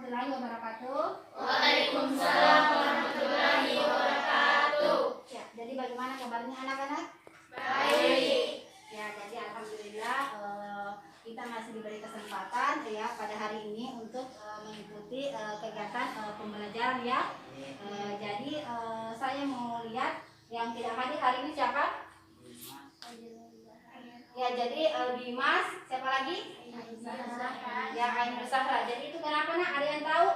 warahmatullahi wabarakatuh. Waalaikumsalam warahmatullahi wabarakatuh. Ya, jadi bagaimana kabarnya anak-anak? Baik. Ya, jadi alhamdulillah kita masih diberi kesempatan ya pada hari ini untuk mengikuti kegiatan pembelajaran ya. Jadi saya mau lihat yang tidak hadir hari ini siapa? Ya, jadi Dimas, siapa lagi? Ya, Ainul Zahra. Jadi itu kenapa nak? Ada yang tahu?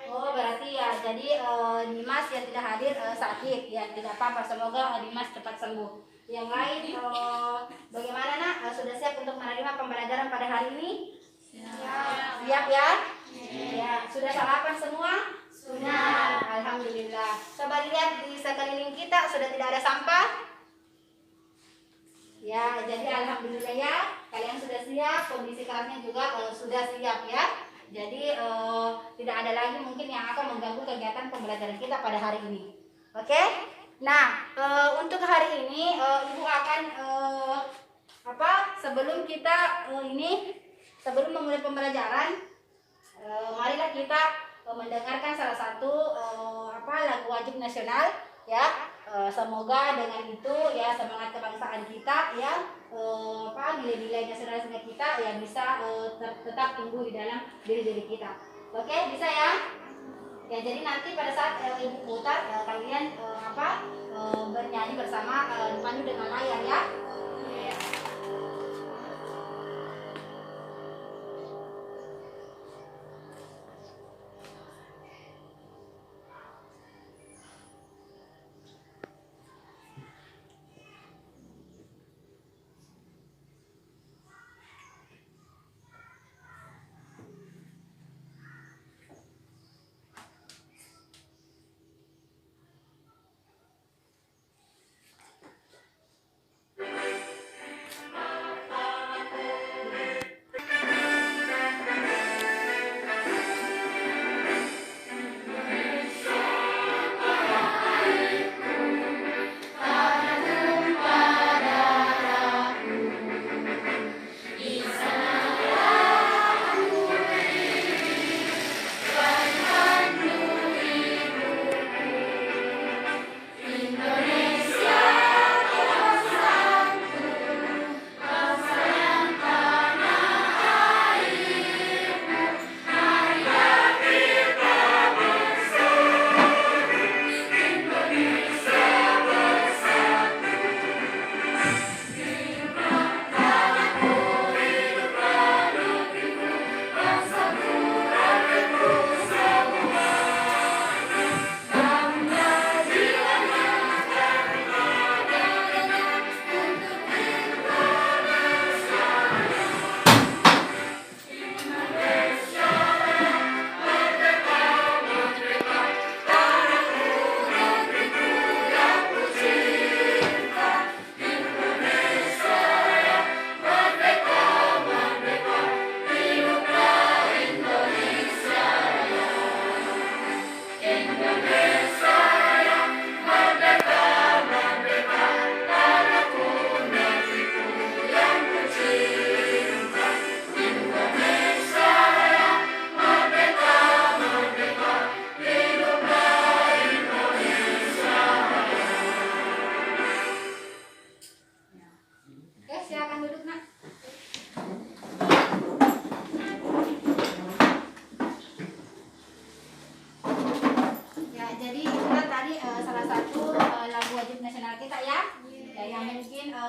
Oh, berarti ya. Jadi Dimas yang tidak hadir sakit ya, tidak apa-apa. Semoga Dimas cepat sembuh. Yang lain bagaimana nak? Sudah siap untuk menerima pembelajaran pada hari ini? Siap. Siap ya? Ya, sudah sarapan semua? Sudah. Alhamdulillah. Coba lihat di sekeliling kita sudah tidak ada sampah? Ya, jadi alhamdulillah ya. Kalian sudah siap, kondisi kelasnya juga sudah siap ya. Jadi tidak ada lagi mungkin yang akan mengganggu kegiatan pembelajaran kita pada hari ini. Oke? Nah, untuk hari ini Ibu akan sebelum kita sebelum memulai pembelajaran, marilah kita mendengarkan salah satu lagu wajib nasional ya. Semoga dengan itu ya semangat kebangsaan kita ya nilai-nilai nasionalisme kita ya bisa tetap tumbuh di dalam diri kita. Oke, bisa ya? Ya, jadi nanti pada saat Ibu putar kalian bernyanyi bersama dipandu dengan layar ya.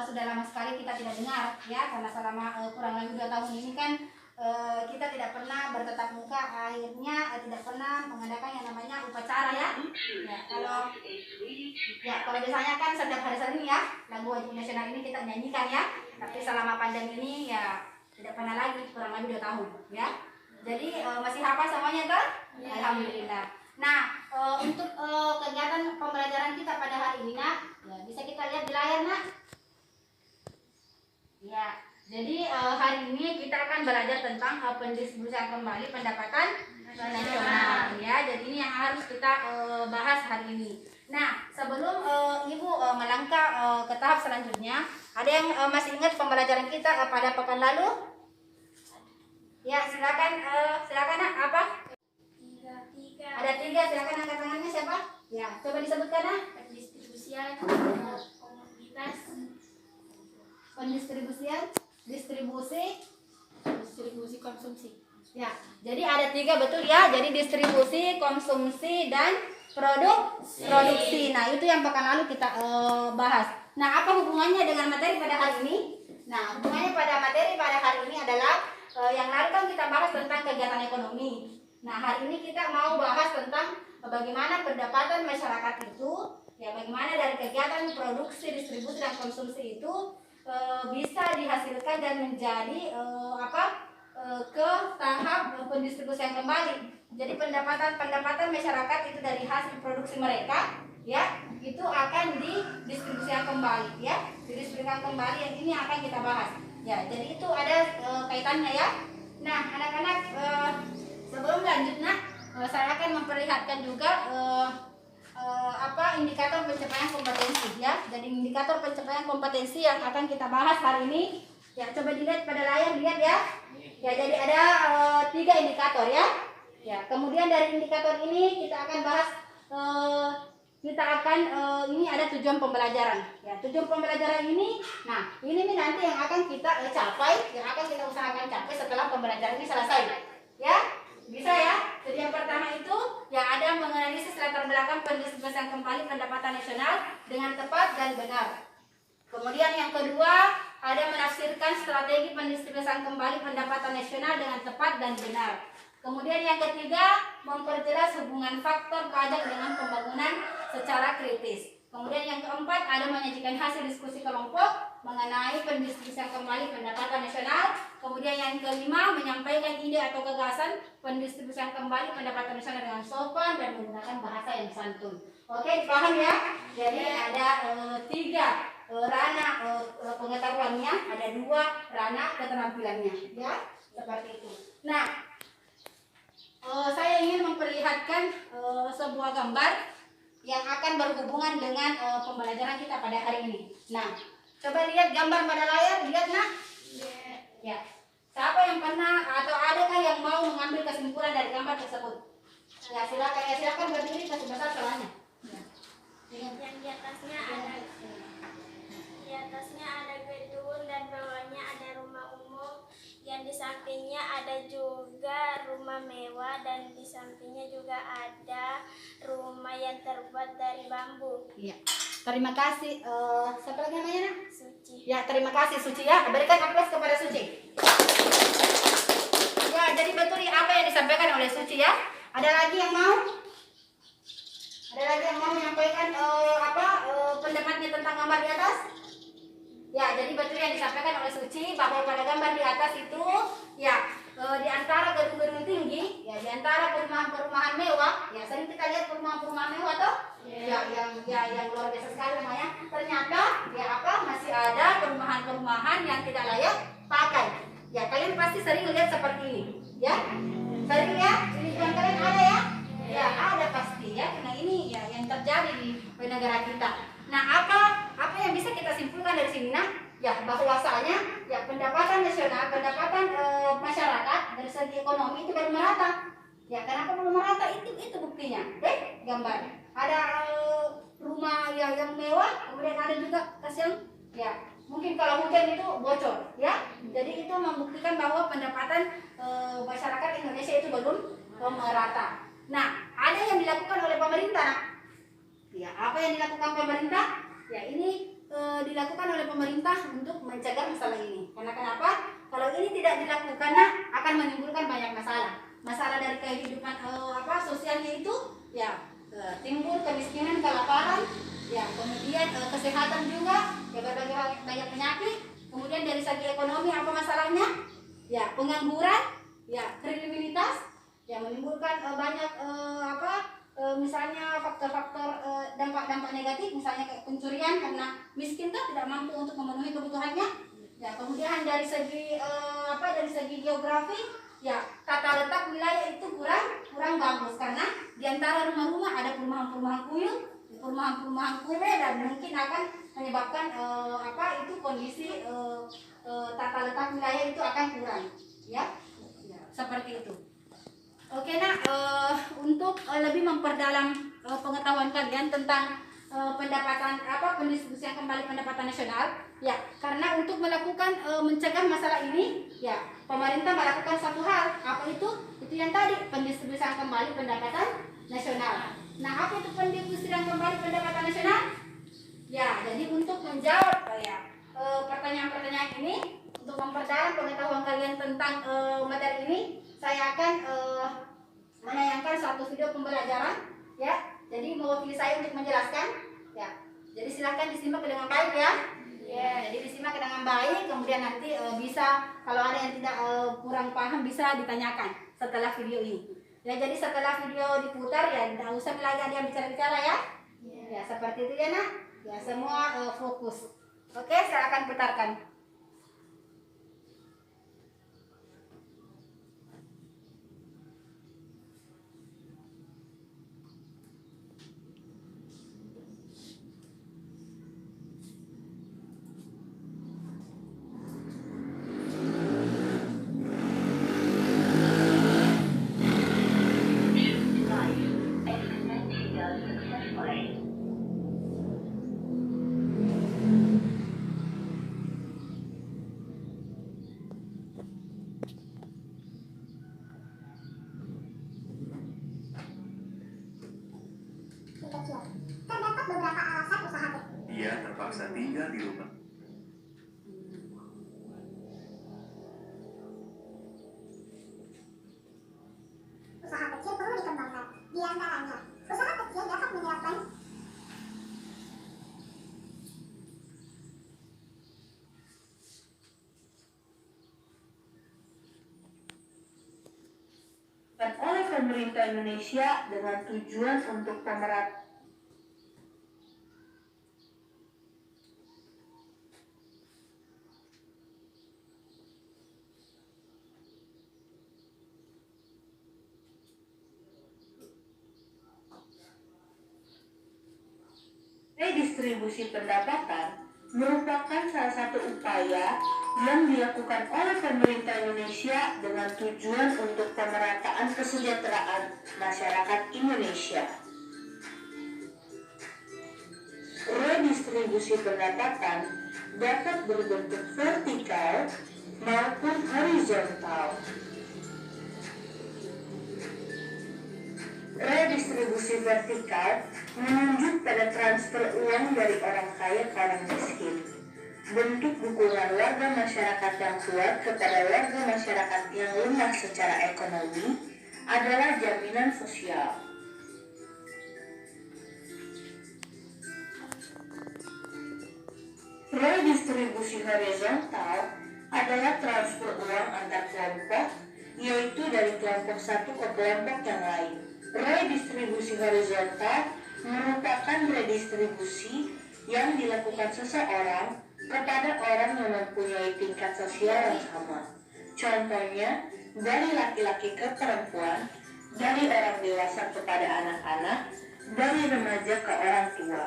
Sudah lama sekali kita tidak dengar ya, karena selama kurang lebih 2 tahun ini kan kita tidak pernah bertatap muka, akhirnya tidak pernah mengadakan yang namanya upacara ya. Kalau biasanya kan setiap hari Senin ya lagu wajib nasional ini kita nyanyikan ya, tapi selama pandemi ini ya tidak pernah lagi, kurang lebih 2 tahun ya. Jadi masih hafal semuanya toh? Ya. Alhamdulillah. Nah, untuk kegiatan pembelajaran kita pada hari ini nak, ya, bisa kita lihat di layar nak. Ya, jadi hari ini kita akan belajar tentang pendistribusian kembali pendapatan nasional ya. Jadi ini yang harus kita bahas hari ini. Nah, sebelum Ibu melangkah ke tahap selanjutnya, ada yang masih ingat pembelajaran kita pada pekan lalu? Ya, silakan silakan Nak, apa? Tiga. Ada 3, silakan angkat tangannya siapa? Ya, coba disebutkan Nak. Pendistribusian komoditas. Pendistribusian, Distribusi konsumsi. ya, jadi ada 3 betul ya. Jadi distribusi, konsumsi, dan produksi. Nah, itu yang pekan lalu kita bahas. Nah, apa hubungannya dengan materi pada hari ini? Nah, hubungannya pada materi pada hari ini adalah yang lalu kan kita bahas tentang kegiatan ekonomi. Nah, hari ini kita mau bahas tentang bagaimana pendapatan masyarakat itu, ya bagaimana dari kegiatan produksi, distribusi, dan konsumsi itu bisa dihasilkan dan menjadi ke tahap pendistribusian kembali. Jadi pendapatan masyarakat itu dari hasil produksi mereka, ya itu akan didistribusikan kembali, ya didistribusikan kembali. Yang ini akan kita bahas, ya. Jadi itu ada kaitannya ya. Nah, anak-anak sebelum lanjut Nak, saya akan memperlihatkan juga indikator pencapaian kompetensi ya. Jadi indikator pencapaian kompetensi yang akan kita bahas hari ini. Ya, coba dilihat pada layar, lihat ya. Ya, jadi ada 3 indikator ya. Ya, kemudian dari indikator ini kita akan bahas ini ada tujuan pembelajaran. Ya, tujuan pembelajaran ini, nah ini nih nanti yang akan kita capai, yang akan kita usahakan capai setelah pembelajaran ini selesai. Ya, bisa ya. Jadi yang pertama itu yang ada menganalisis latar belakang pendistribusian kembali pendapatan nasional dengan tepat dan benar. Kemudian yang kedua ada menafsirkan strategi pendistribusian kembali pendapatan nasional dengan tepat dan benar. Kemudian yang ketiga memperjelas hubungan faktor pajak dengan pembangunan secara kritis. Kemudian yang keempat ada menyajikan hasil diskusi kelompok mengenai pendistribusian kembali pendapatan nasional. Kemudian yang kelima menyampaikan ide atau gagasan pendistribusian kembali pendapatan nasional dengan sopan dan menggunakan bahasa yang santun. Oke, paham ya? Jadi ada 3 ranah pengetahuannya, ada 2 ranah keterampilannya, ya seperti itu. Nah, saya ingin memperlihatkan sebuah gambar yang akan berhubungan dengan pembelajaran kita pada hari ini. Nah, coba lihat gambar pada layar, lihat Nak. Ya. Siapa yang pernah atau adakah yang mau mengambil kesimpulan dari gambar tersebut? Ya, silakan berdiri kasih besar soalnya. Ya. Yang di atasnya ada gedung dan bawahnya ada rumah umum. Yang di sampingnya ada juga rumah mewah dan di sampingnya juga ada rumah yang terbuat dari bambu. Iya. Terima kasih. Siapa lagi namanya Nak? Suci. Ya, terima kasih Suci ya. Berikan aplaus kepada Suci. Ya, jadi betul apa yang disampaikan oleh Suci ya. Ada lagi yang mau? Ada lagi yang mau menyampaikan pendapatnya tentang gambar di atas? Ya, jadi betul yang disampaikan oleh Suci bahwa pada gambar di atas itu ya di antara gedung-gedung tinggi, ya di antara perumahan-perumahan mewah, ya sering kita lihat perumahan-perumahan mewah toh? Ya, yang luar biasa sekali rumahnya. Ternyata ya masih ada perumahan-perumahan yang tidak layak pakai. Ya, kalian pasti sering lihat seperti ini, ya? Sering ya? Di lingkungan kalian ada ya? Ya, ada pasti ya, karena ini ya yang terjadi di negara kita. Nah, apa yang bisa kita simpulkan dari sini Nah? Ya, bahwasanya ya pendapatan nasional, pendapatan masyarakat dari segi ekonomi itu belum merata. Ya, kenapa belum merata? Itu buktinya. Gambar. Ada rumah yang mewah, kemudian ada juga kasihan ya. Mungkin kalau hujan itu bocor, ya. Jadi itu membuktikan bahwa pendapatan masyarakat Indonesia itu belum merata. Nah, ada yang dilakukan oleh pemerintah. Ya, apa yang dilakukan pemerintah? Ya, ini dilakukan oleh pemerintah untuk mencegah masalah ini. Karena kenapa? Kalau ini tidak dilakukan, akan menimbulkan banyak masalah. Masalah dari kehidupan sosialnya itu, ya timbul kemiskinan, kelaparan, ya kemudian kesehatan juga, ya berbagai banyak penyakit. Kemudian dari segi ekonomi apa masalahnya? Ya pengangguran, ya kriminalitas, ya menimbulkan banyak misalnya faktor-faktor dampak-dampak negatif, misalnya kayak pencurian karena miskin kan tidak mampu untuk memenuhi kebutuhannya. Ya, kemudian dari segi dari segi geografi, ya tata letak wilayah itu kurang bagus karena di antara rumah-rumah ada perumahan-perumahan kuyul, perumahan-perumahan kumuh dan mungkin akan menyebabkan itu kondisi tata letak wilayah itu akan kurang, ya. Ya. untuk lebih memperdalam pengetahuan kalian tentang pendapatan pendistribusian kembali pendapatan nasional ya, karena untuk melakukan mencegah masalah ini ya pemerintah melakukan satu hal, apa itu yang tadi pendistribusian kembali pendapatan nasional. Nah, apa itu pendistribusian kembali pendapatan nasional? Ya, jadi untuk menjawab pertanyaan-pertanyaan ini, untuk memperdalam pengetahuan kalian tentang materi ini, saya akan menayangkan suatu video pembelajaran ya. Jadi mewakili saya untuk menjelaskan ya. Jadi silakan disimak dengan baik ya. Ya, jadi disimak dengan baik, kemudian nanti bisa kalau ada yang tidak kurang paham bisa ditanyakan setelah video ini. Ya, jadi setelah video diputar ya tidak usah lagi ada yang bicara-bicara ya. Ya, seperti itu ya nak. Ya, semua fokus. Oke, saya akan putarkan. Terdapat beberapa alasan usaha kecil. Dia terpaksa tinggal di rumah. Usaha kecil perlu dikembangkan. Di antaranya, usaha kecil dapat menyerapkan oleh pemerintah Indonesia dengan tujuan untuk pemerataan redistribusi pendapatan merupakan salah satu upaya yang dilakukan oleh pemerintah Indonesia dengan tujuan untuk pemerataan kesejahteraan masyarakat Indonesia. Redistribusi pendapatan dapat berbentuk vertikal maupun horizontal. Redistribusi vertikal menunjuk pada transfer uang dari orang kaya ke orang miskin. Bentuk dukungan warga masyarakat yang kuat kepada warga masyarakat yang lemah secara ekonomi adalah jaminan sosial. Redistribusi horizontal adalah transfer uang antar kelompok, yaitu dari kelompok satu ke kelompok yang lain. Redistribusi horizontal merupakan redistribusi yang dilakukan seseorang kepada orang yang mempunyai tingkat sosial yang sama. Contohnya, dari laki-laki ke perempuan, dari orang dewasa kepada anak-anak, dari remaja ke orang tua.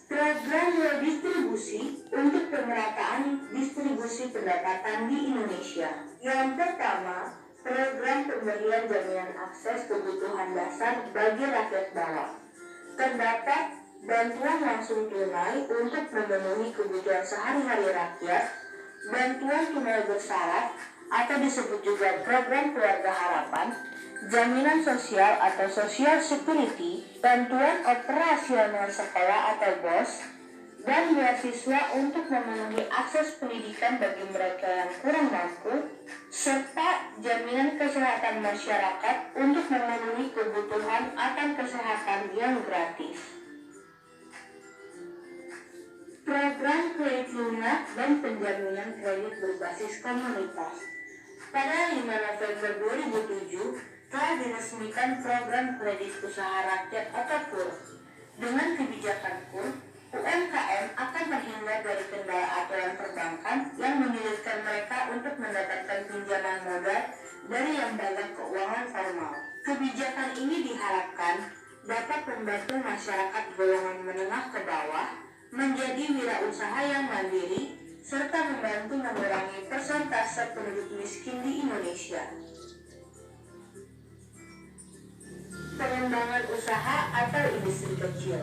Program redistribusi untuk pemerataan distribusi pendapatan di Indonesia. Yang pertama, program pemberian jaminan akses kebutuhan dasar bagi rakyat bawah. Terdapat bantuan langsung tunai untuk memenuhi kebutuhan sehari-hari rakyat, bantuan tunai bersyarat atau disebut juga program keluarga harapan, jaminan sosial atau social security, bantuan operasional sekolah atau BOS, dan beasiswa untuk memenuhi akses pendidikan bagi mereka yang kurang mampu, serta jaminan kesehatan masyarakat untuk memenuhi kebutuhan akan kesehatan yang gratis. Program kredit lunak dan penjaminan kredit berbasis komunitas. Pada 5 November 2007 telah diresmikan program kredit usaha rakyat atau KUR. Dengan kebijakan KUR, UMKM akan terhindar dari kendala aturan perbankan yang menyulitkan mereka untuk mendapatkan pinjaman modal dari lembaga keuangan formal. Kebijakan ini diharapkan dapat membantu masyarakat golongan menengah ke bawah menjadi wirausaha yang mandiri serta membantu mengurangi persentase penduduk miskin di Indonesia. pengembangan usaha atau industri kecil.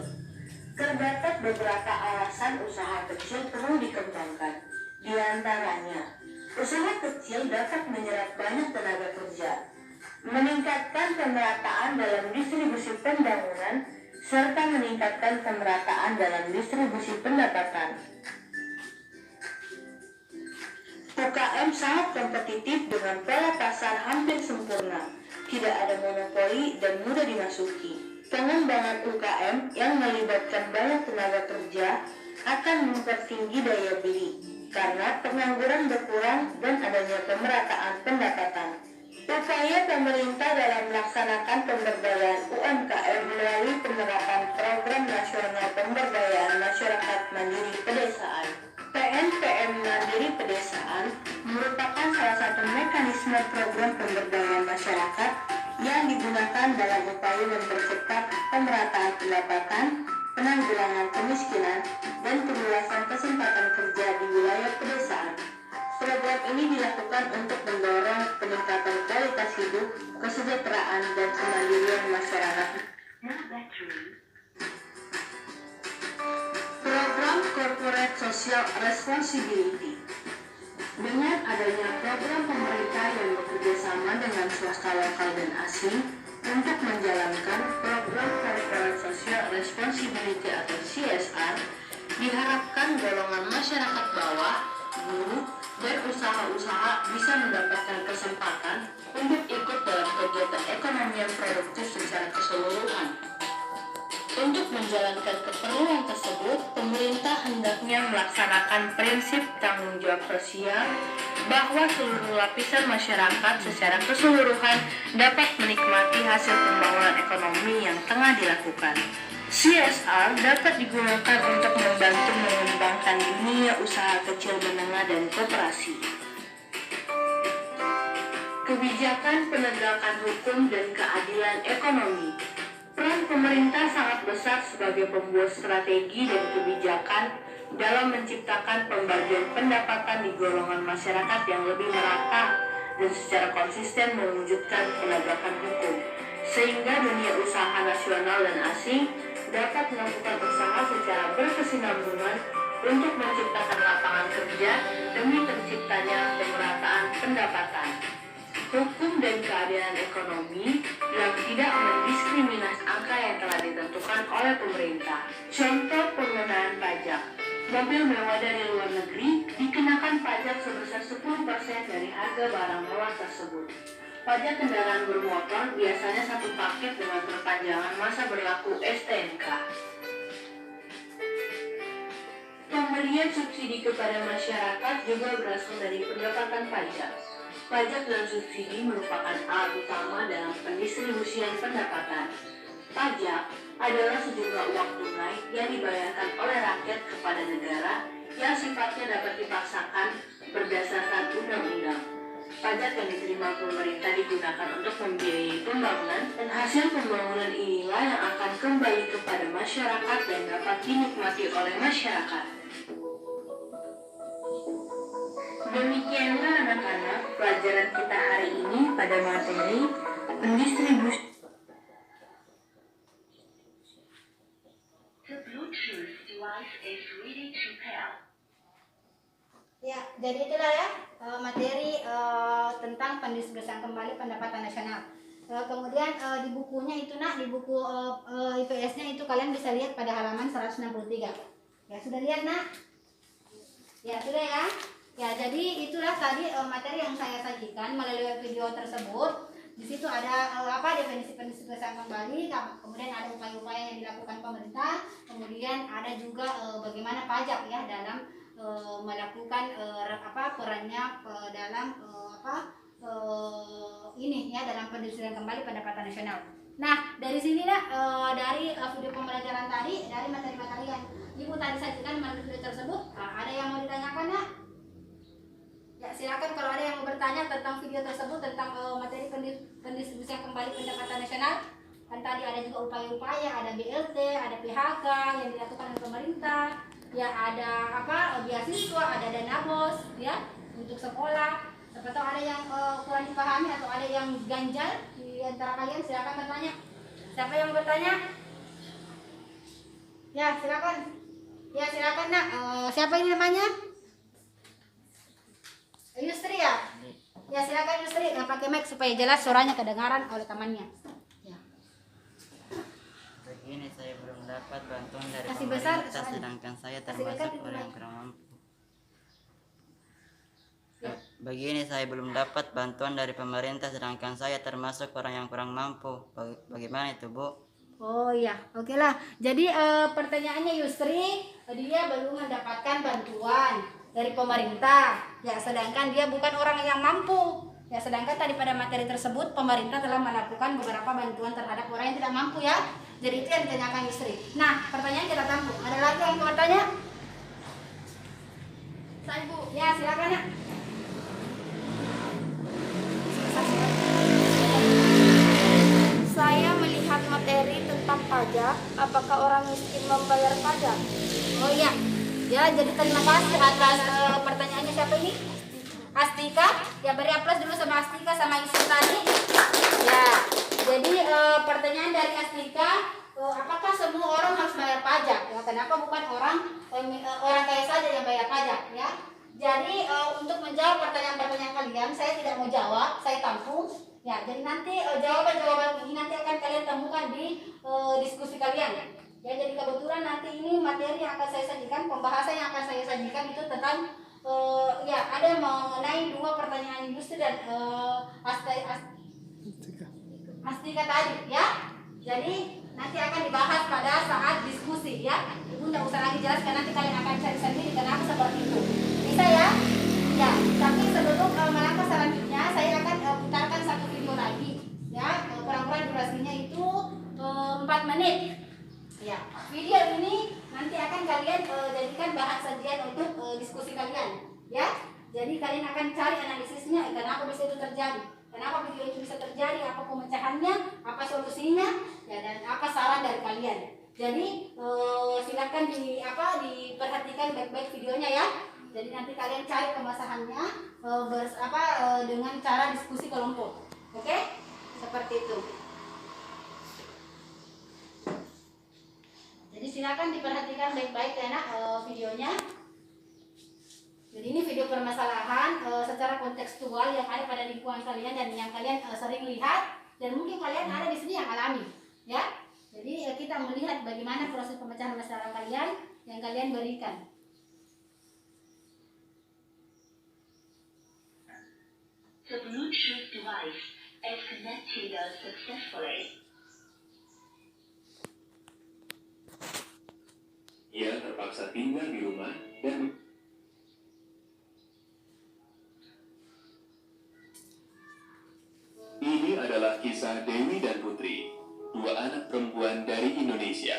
Terdapat beberapa alasan usaha kecil perlu dikembangkan. Di antaranya, usaha kecil dapat menyerap banyak tenaga kerja, meningkatkan pemerataan dalam distribusi pembangunan, serta meningkatkan pemerataan dalam distribusi pendapatan. UKM sangat kompetitif dengan pola pasar hampir sempurna, tidak ada monopoli dan mudah dimasuki. Pengembangan UKM yang melibatkan banyak tenaga kerja akan mempertinggi daya beli, karena pengangguran berkurang dan adanya pemerataan pendapatan. Upaya pemerintah dalam melaksanakan pemberdayaan UMKM melalui penerapan Program Nasional Pemberdayaan Masyarakat Mandiri Pedesaan (PNPM Mandiri Pedesaan) merupakan salah satu mekanisme program pemberdayaan masyarakat yang digunakan dalam upaya mempercepat pemerataan pendapatan, penanggulangan kemiskinan, dan perluasan kesempatan kerja di wilayah pedesaan. Program ini dilakukan untuk mendorong peningkatan kualitas hidup, kesejahteraan, dan kemandirian masyarakat. Program Corporate Social Responsibility. Dengan adanya program pemerintah yang bekerja sama dengan swasta lokal dan asing untuk menjalankan program Corporate Social Responsibility atau CSR, diharapkan golongan masyarakat bawah, buruh, dan usaha-usaha bisa mendapatkan kesempatan untuk ikut dalam kegiatan ekonomi yang produktif secara keseluruhan. Untuk menjalankan keperluan tersebut, pemerintah hendaknya melaksanakan prinsip tanggung jawab sosial bahwa seluruh lapisan masyarakat secara keseluruhan dapat menikmati hasil pembangunan ekonomi yang tengah dilakukan. CSR dapat digunakan untuk membantu mengembangkan dunia usaha kecil menengah dan koperasi. Kebijakan penegakan hukum dan keadilan ekonomi. Peran pemerintah sangat besar sebagai pembuat strategi dan kebijakan dalam menciptakan pembagian pendapatan di golongan masyarakat yang lebih merata dan secara konsisten mewujudkan penegakan hukum, sehingga dunia usaha nasional dan asing dapat melakukan usaha secara berkesinambungan untuk menciptakan lapangan kerja demi terciptanya pemerataan pendapatan. Hukum dan keadilan ekonomi yang tidak mendiskriminasi angka yang telah ditentukan oleh pemerintah. Contoh pengenaan pajak. Mobil mewah dari luar negeri dikenakan pajak sebesar 10% dari harga barang mewah tersebut. Pajak kendaraan bermotor biasanya satu paket dengan perpanjangan masa berlaku STNK. Pemberian subsidi kepada masyarakat juga berasal dari pendapatan pajak. Pajak dan subsidi merupakan alat utama dalam pendistribusian pendapatan. Pajak adalah sejumlah uang tunai yang dibayarkan oleh rakyat kepada negara yang sifatnya dapat dipaksakan berdasarkan undang-undang. Pajak yang diterima pemerintah digunakan untuk membiayai pembangunan, dan hasil pembangunan inilah yang akan kembali kepada masyarakat dan dapat dinikmati oleh masyarakat. Demikianlah anak-anak pelajaran kita hari ini pada materi pendistribusi. The Bluetooth device is ready to pair. Ya, jadi itulah ya materi tentang pendistribusian kembali pendapatan nasional. Kemudian di bukunya itu di buku IPS-nya itu kalian bisa lihat pada halaman 163. Ya, sudah lihat Ya, sudah ya. Ya, jadi itulah tadi materi yang saya sajikan melalui video tersebut. Di situ ada definisi pendistribusian kembali, kemudian ada upaya-upaya yang dilakukan pemerintah, kemudian ada juga bagaimana pajak ya dalam melakukan perannya dalam dalam pendistribusian kembali pendapatan nasional. Nah, dari sini dari video pembelajaran tadi, dari materi-materi yang Ibu tadi sajikan melalui video tersebut, ada yang mau ditanyakan Ya, silakan kalau ada yang mau bertanya tentang video tersebut, tentang materi pendistribusian kembali pendapatan nasional. Kan tadi ada juga upaya-upaya, ada BLT, ada PHK yang dilakukan oleh pemerintah, ya ada beasiswa, ada dana BOS ya untuk sekolah. Siapa tahu ada yang kurang dipahami atau ada yang ganjal di antara kalian, silakan bertanya. Siapa yang bertanya? Ya, silakan. Ya, silakan nak. Siapa ini namanya? Yusri ya? Ya, silakan Yusri. Pakai mic supaya jelas suaranya kedengaran oleh temannya. Ya. Begini, saya belum dapat bantuan dari Kasih besar, pemerintah, soalnya. sedangkan saya Kasih dekat termasuk itu, orang yang Mas. kurang mampu. Ya. Begini, saya belum dapat bantuan dari pemerintah, sedangkan saya termasuk orang yang kurang mampu. Bagaimana itu, Bu? Oh iya, oke lah. Jadi pertanyaannya Yusri, dia belum mendapatkan bantuan dari pemerintah. Ya, sedangkan dia bukan orang yang mampu. Ya, sedangkan tadi pada materi tersebut pemerintah telah melakukan beberapa bantuan terhadap orang yang tidak mampu ya. Jadi itu yang ditanyakan Yusri. Nah, pertanyaan kita tampung. Ada lagi yang mau bertanya? Saya Bu. Ya, silakan ya. Saya melihat materi tentang pajak. Apakah orang miskin membayar pajak? Oh iya. Ya, jadi terima kasih atas pertanyaannya. Siapa ini? Astika. Ya, beri aplaus dulu sama Astika sama Yusri tadi. Ya. Jadi pertanyaan dari Astika, apakah semua orang harus bayar pajak? Ya, kenapa bukan orang kaya saja yang bayar pajak, ya? Jadi untuk menjawab pertanyaan-pertanyaan kalian, saya tidak mau jawab, saya tampung. Ya, jadi nanti jawaban-jawaban ini nanti akan kalian temukan di diskusi kalian. Ya, jadi kebetulan nanti ini materi yang akan saya sajikan, pembahasan yang akan saya sajikan itu tentang ya ada mengenai dua pertanyaan industri dan Astika tadi, ya. Jadi nanti akan dibahas pada saat diskusi, ya. Ibu tidak usah lagi jelaskan, nanti kalian akan cari sendiri kenapa seperti itu. Bisa ya? Ya. Tapi sebelum melangkah selanjutnya, saya akan putarkan satu video lagi, ya. Kurang-kurang durasinya itu 4 menit. Ya, video ini nanti akan kalian jadikan bahan sajian untuk diskusi kalian, ya. Jadi kalian akan cari analisisnya, kenapa bisa itu terjadi, kenapa video itu bisa terjadi, apa pemecahannya, apa solusinya, ya, dan apa saran dari kalian. Jadi silakan diperhatikan baik-baik videonya ya. Jadi nanti kalian cari pembahasannya dengan cara diskusi kelompok, oke? Seperti itu. Jadi silakan diperhatikan baik-baik ya nak videonya. Jadi ini video permasalahan secara kontekstual yang ada pada lingkungan kalian dan yang kalian sering lihat dan mungkin kalian ada di sini yang alami, ya. Jadi kita melihat bagaimana proses pemecahan masalah kalian yang kalian berikan. The Bluetooth device is connected successfully. Ia terpaksa tinggal di rumah dan ini adalah kisah Dewi dan Putri, dua anak perempuan dari Indonesia.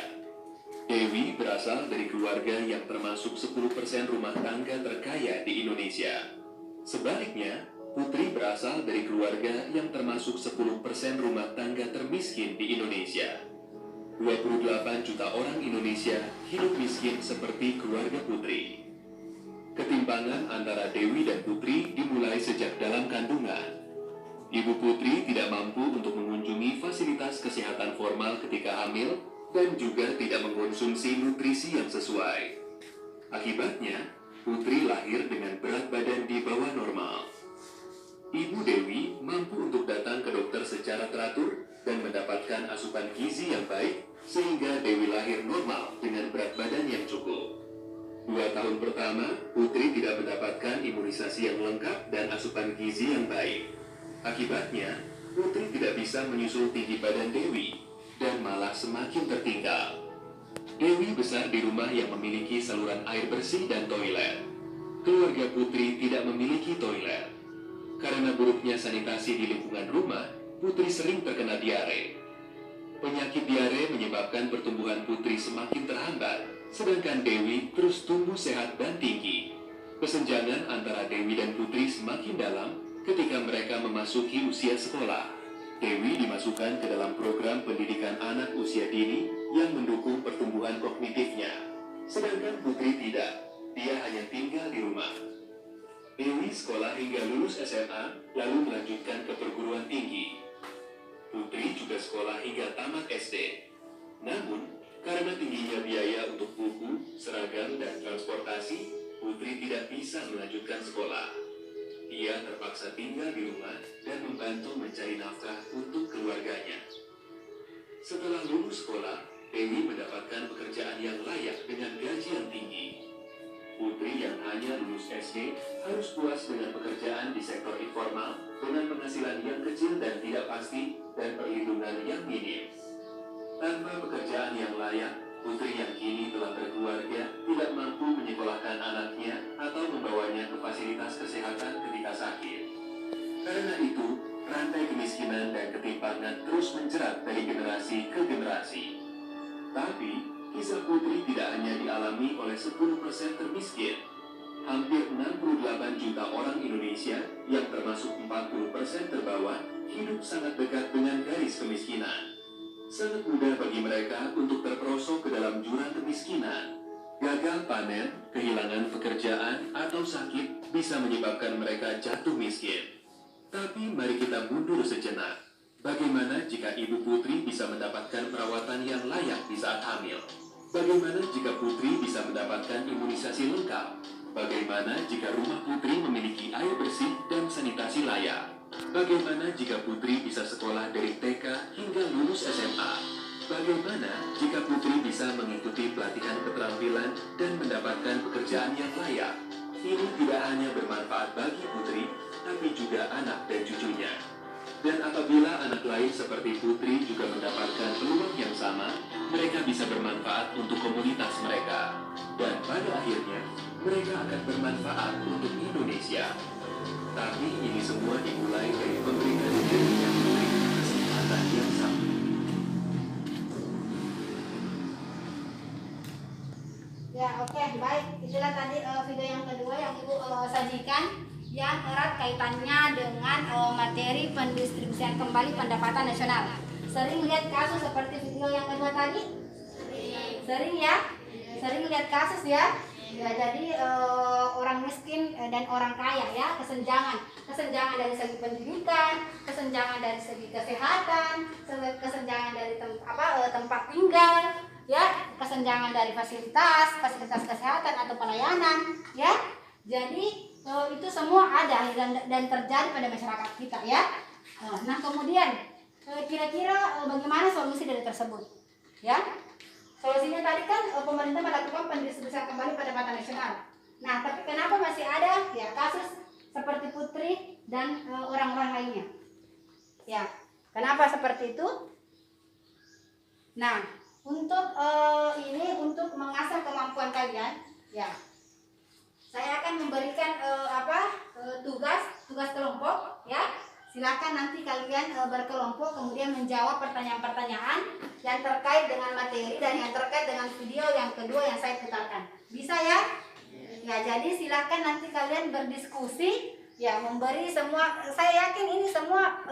Dewi berasal dari keluarga yang termasuk 10% rumah tangga terkaya di Indonesia. Sebaliknya, Putri berasal dari keluarga yang termasuk 10% rumah tangga termiskin di Indonesia. 28 juta orang Indonesia hidup miskin seperti keluarga Putri. Ketimpangan antara Dewi dan Putri dimulai sejak dalam kandungan. Ibu Putri tidak mampu untuk mengunjungi fasilitas kesehatan formal ketika hamil dan juga tidak mengkonsumsi nutrisi yang sesuai. Akibatnya, Putri lahir dengan berat badan di bawah normal. Ibu Dewi mampu untuk datang ke dokter secara teratur dan mendapatkan asupan gizi yang baik sehingga Dewi lahir normal dengan berat badan yang cukup. 2 tahun pertama, Putri tidak mendapatkan imunisasi yang lengkap dan asupan gizi yang baik. Akibatnya, Putri tidak bisa menyusul tinggi badan Dewi dan malah semakin tertinggal. Dewi besar di rumah yang memiliki saluran air bersih dan toilet. Keluarga Putri tidak memiliki toilet. Karena buruknya sanitasi di lingkungan rumah, Putri sering terkena diare. Penyakit diare menyebabkan pertumbuhan Putri semakin terhambat, sedangkan Dewi terus tumbuh sehat dan tinggi. Kesenjangan antara Dewi dan Putri semakin dalam ketika mereka memasuki usia sekolah. Dewi dimasukkan ke dalam program pendidikan anak usia dini yang mendukung pertumbuhan kognitifnya. Sedangkan Putri tidak, dia hanya tinggal di rumah. Dewi sekolah hingga lulus SMA, lalu melanjutkan ke perguruan tinggi. Putri juga sekolah hingga tamat SD. Namun, karena tingginya biaya untuk buku, seragam, dan transportasi, Putri tidak bisa melanjutkan sekolah. Ia terpaksa tinggal di rumah dan membantu mencari nafkah untuk keluarganya. Setelah lulus sekolah, Dewi mendapatkan pekerjaan yang layak dengan gaji yang tinggi. Putri yang hanya lulus SD harus puas dengan pekerjaan di sektor informal dengan penghasilan yang kecil dan tidak pasti dan perlindungan yang minim. Tanpa pekerjaan yang layak, Putri yang kini telah berkeluarga tidak mampu menyekolahkan anaknya atau membawanya ke fasilitas kesehatan ketika sakit. Karena itu, rantai kemiskinan dan ketimpangan terus menjerat dari generasi ke generasi. Tapi, kisah Putri tidak hanya dialami oleh 10% termiskin. Hampir 68 juta orang Indonesia yang termasuk 40% terbawah hidup sangat dekat dengan garis kemiskinan. Sangat mudah bagi mereka untuk terperosok ke dalam jurang kemiskinan. Gagal panen, kehilangan pekerjaan, atau sakit bisa menyebabkan mereka jatuh miskin. Tapi mari kita mundur sejenak. Bagaimana jika Ibu Putri bisa mendapatkan perawatan yang layak di saat hamil? Bagaimana jika Putri bisa mendapatkan imunisasi lengkap? Bagaimana jika rumah Putri memiliki air bersih dan sanitasi layak? Bagaimana jika Putri bisa sekolah dari TK hingga lulus SMA? Bagaimana jika Putri bisa mengikuti pelatihan keterampilan dan mendapatkan pekerjaan yang layak? Ini tidak hanya bermanfaat bagi Putri, tapi juga anak dan cucunya. Dan apabila anak lain seperti Putri juga mendapatkan peluang yang sama, mereka bisa bermanfaat untuk komunitas mereka. Dan pada akhirnya, mereka akan bermanfaat untuk Indonesia. Tapi ini semua dimulai dari memberikan diri yang Putri kesempatan yang sama. Ya, oke, baik. Itulah tadi video yang kedua yang Ibu sajikan yang erat kaitannya dengan materi pendistribusian kembali pendapatan nasional. Sering lihat kasus seperti video yang kedua tadi? Sering ya? Sering lihat kasus ya? Ya, jadi orang miskin dan orang kaya ya, kesenjangan dari segi pendidikan, kesenjangan dari segi kesehatan, kesenjangan dari tempat tinggal, ya, kesenjangan dari fasilitas kesehatan atau pelayanan, ya. Jadi itu semua ada dan terjadi pada masyarakat kita ya. Nah, kemudian kira-kira bagaimana solusi dari tersebut? Ya. Solusinya tadi kan pemerintah melakukan pendistribusian kembali pendapatan nasional. Nah, tapi kenapa masih ada ya kasus seperti Putri dan orang-orang lainnya? Ya, kenapa seperti itu? Nah, untuk untuk mengasah kemampuan kalian, ya, saya akan memberikan tugas kelompok, ya. Silakan nanti kalian berkelompok kemudian menjawab pertanyaan-pertanyaan yang terkait dengan materi dan yang terkait dengan video yang kedua yang saya putarkan. Bisa ya? Ya, jadi silakan nanti kalian berdiskusi, ya, memberi semua. Saya yakin ini semua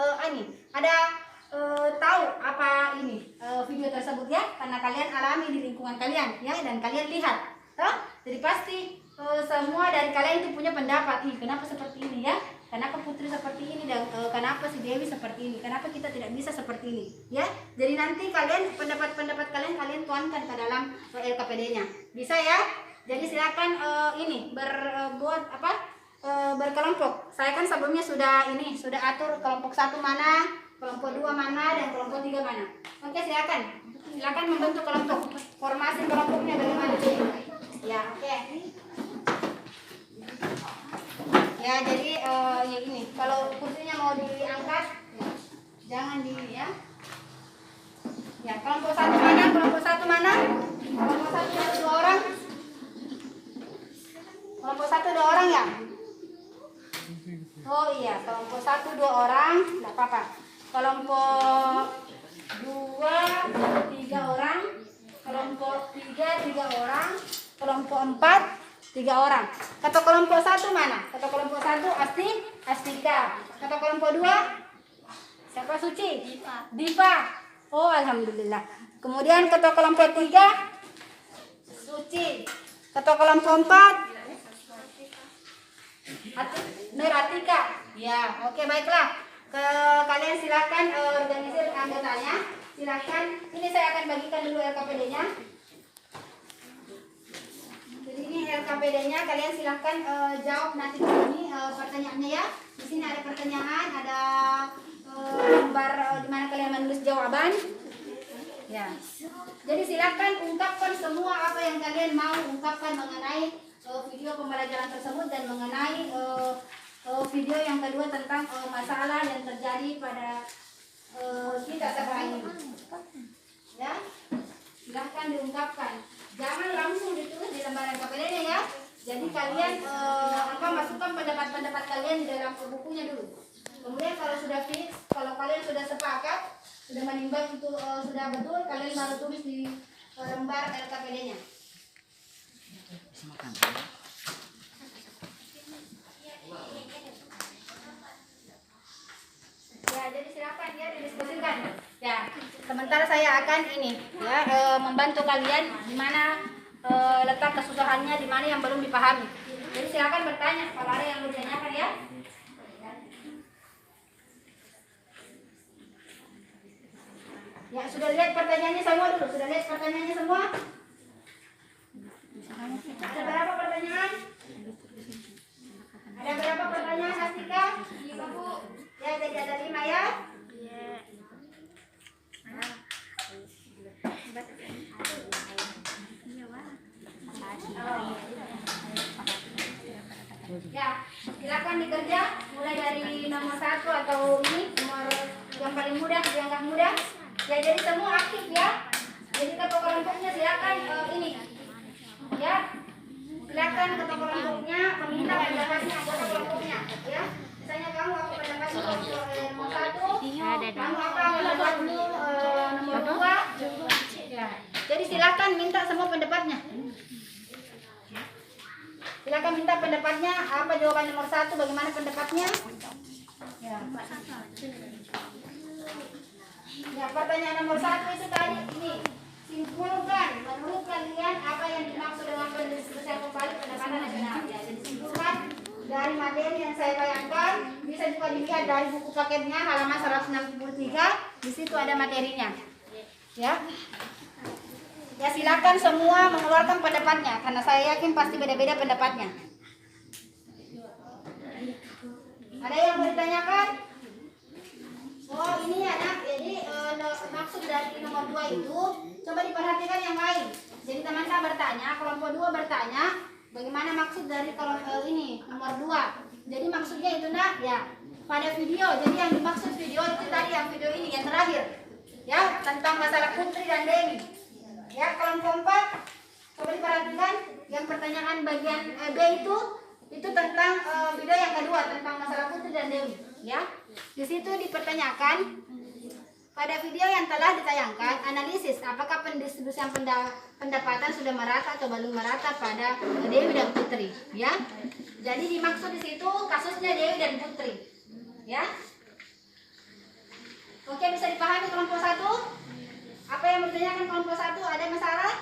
tahu apa ini video tersebut ya, karena kalian alami di lingkungan kalian ya, dan kalian lihat, toh? Jadi pasti semua dari kalian itu punya pendapat. Kenapa seperti ini ya? Kenapa Putri seperti ini dan kenapa si Dewi seperti ini? Kenapa kita tidak bisa seperti ini? Ya, jadi nanti kalian pendapat kalian tuangkan ke dalam LKPD-nya. Bisa ya? Jadi silakan berkelompok. Saya kan sebelumnya sudah atur kelompok 1 mana, kelompok 2 mana, dan kelompok 3 mana. Oke, silakan membentuk kelompok. Formasi kelompoknya bagaimana? Ya, oke. Ya, jadi ini kalau kursinya mau diangkat, ya, jangan ya. Ya, kelompok 1 mana? Kelompok 1 mana? Kelompok 1 ada 2 orang. Kelompok 1 2 orang ya? Oh iya, kelompok 1 2 orang, enggak apa-apa. Kelompok 2 3 orang, kelompok 3 3 orang, kelompok 4 3 orang. Kata kelompok 1 mana? Kata kelompok 1 Astika. Kata kelompok 2 siapa? Suci? Diva. Oh, alhamdulillah. Kemudian kata kelompok 3 Suci. Kata kelompok 4 Nuratika. Ya, oke, baiklah. Kalian silakan organisir anggotanya. Silakan. Ini saya akan bagikan dulu LKPD-nya. Jadi ini LKPD-nya. Kalian silakan jawab nanti di sini pertanyaannya ya. Di sini ada pertanyaan, ada lembar di mana kalian menulis jawaban. Ya. Jadi silakan ungkapkan semua apa yang kalian mau ungkapkan mengenai video pembelajaran tersebut dan mengenai video yang kedua tentang masalah yang terjadi pada kita sekarang ini. Ya. Silahkan diungkapkan. Jangan langsung ditulis di lembaran KPD-nya ya. Jadi kalian masukkan pendapat-pendapat kalian di dalam bukunya dulu. Kemudian kalau sudah fix, kalau kalian sudah sepakat, sudah menimbang itu sudah betul, kalian baru tulis di lembar LKPD-nya. Ya, jadi silakan ya didiskusikan. Ya, sementara saya akan ini ya membantu kalian di mana letak kesusahannya, di mana yang belum dipahami. Jadi silakan bertanya kalau ada yang mau ditanyakan ya. Ya, sudah lihat pertanyaannya semua dulu? Sudah lihat pertanyaannya semua? Ada berapa pertanyaan? Ada berapa pertanyaan, Astika? Ibu? Ya, jadi ada 5 ya? Ya, silakan dikerja mulai dari nomor 1 atau ini nomor yang paling mudah, yang enggak mudah. Ya, jadi semua aktif ya. Jadi ketua kelompoknya silakan ini. Ya. Silakan ketua kelompoknya meminta pendapatnya anggota kelompoknya, ya. Misalnya kamu apa pendapatmu nomor 1, kamu apa pendapatmu nomor 2. Ya. Jadi silakan minta semua pendapatnya. Silakan minta pendapatnya, apa jawaban nomor 1, bagaimana pendapatnya? Ya. Ya, pertanyaan nomor 1 itu tadi ini. Simpulkan menurut kalian apa yang dimaksud dengan pendistribusian kembali pendapatan nasional. Ya, jadi simpulkan dari materi yang saya bayangkan, bisa juga dilihat dari buku paketnya halaman 163, di situ ada materinya. Ya. Ya, silakan semua mengeluarkan pendapatnya karena saya yakin pasti beda-beda pendapatnya. Ada yang mau ditanyakan? Oh, ini ya nak, jadi maksud dari nomor 2 itu coba diperhatikan yang lain. Jadi teman-teman bertanya, kelompok 2 bertanya, bagaimana maksud dari ini nomor 2. Jadi maksudnya itu nak, ya pada video. Jadi yang dimaksud video itu tadi yang video ini yang terakhir, ya tentang masalah Putri dan Dewi. Ya, kelompok 4 coba diperhatikan yang pertanyaan bagian B itu tentang video yang kedua tentang masalah Putri dan Dewi. Ya, di situ dipertanyakan pada video yang telah ditayangkan, analisis apakah pendistribusian pendapatan sudah merata atau belum merata pada Dewi dan Putri. Ya, jadi dimaksud di situ kasusnya Dewi dan Putri. Ya, oke, bisa dipahami kelompok 1? Apa yang bertanyakan kelompok 1? Ada masalah?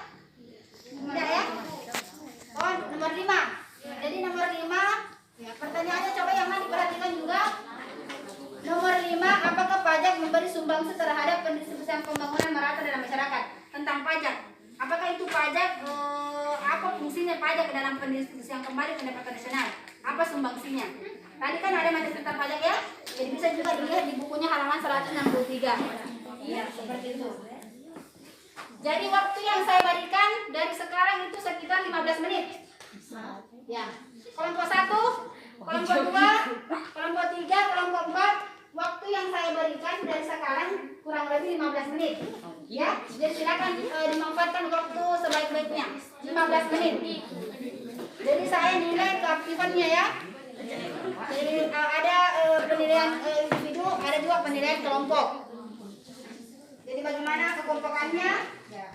Tidak ya? Oh, nomor 5. Jadi nomor 5, ya pertanyaannya coba yang mana diperhatikan juga. Nomor 5, apakah pajak memberi sumbangsi terhadap pendistribusian pembangunan merata dalam masyarakat? Tentang pajak. Apakah itu pajak, apa fungsinya pajak dalam pendistribusian kembali pendapatan nasional? Apa sumbangsinya? Tadi kan ada materi tentang pajak ya? Jadi bisa juga dilihat di bukunya halaman 163. Ya, seperti itu. Jadi waktu yang saya berikan dari sekarang itu sekitar 15 menit. Ya. Kelompok 1, kelompok 2, kelompok 3, kelompok 4, waktu yang saya berikan dari sekarang kurang lebih 15 menit. Ya. Jadi silakan dimanfaatkan waktu sebaik-baiknya. 15 menit. Jadi saya nilai keaktifannya ya. Jadi ada penilaian individu, ada juga penilaian kelompok. Jadi bagaimana kekompokannya? Ya.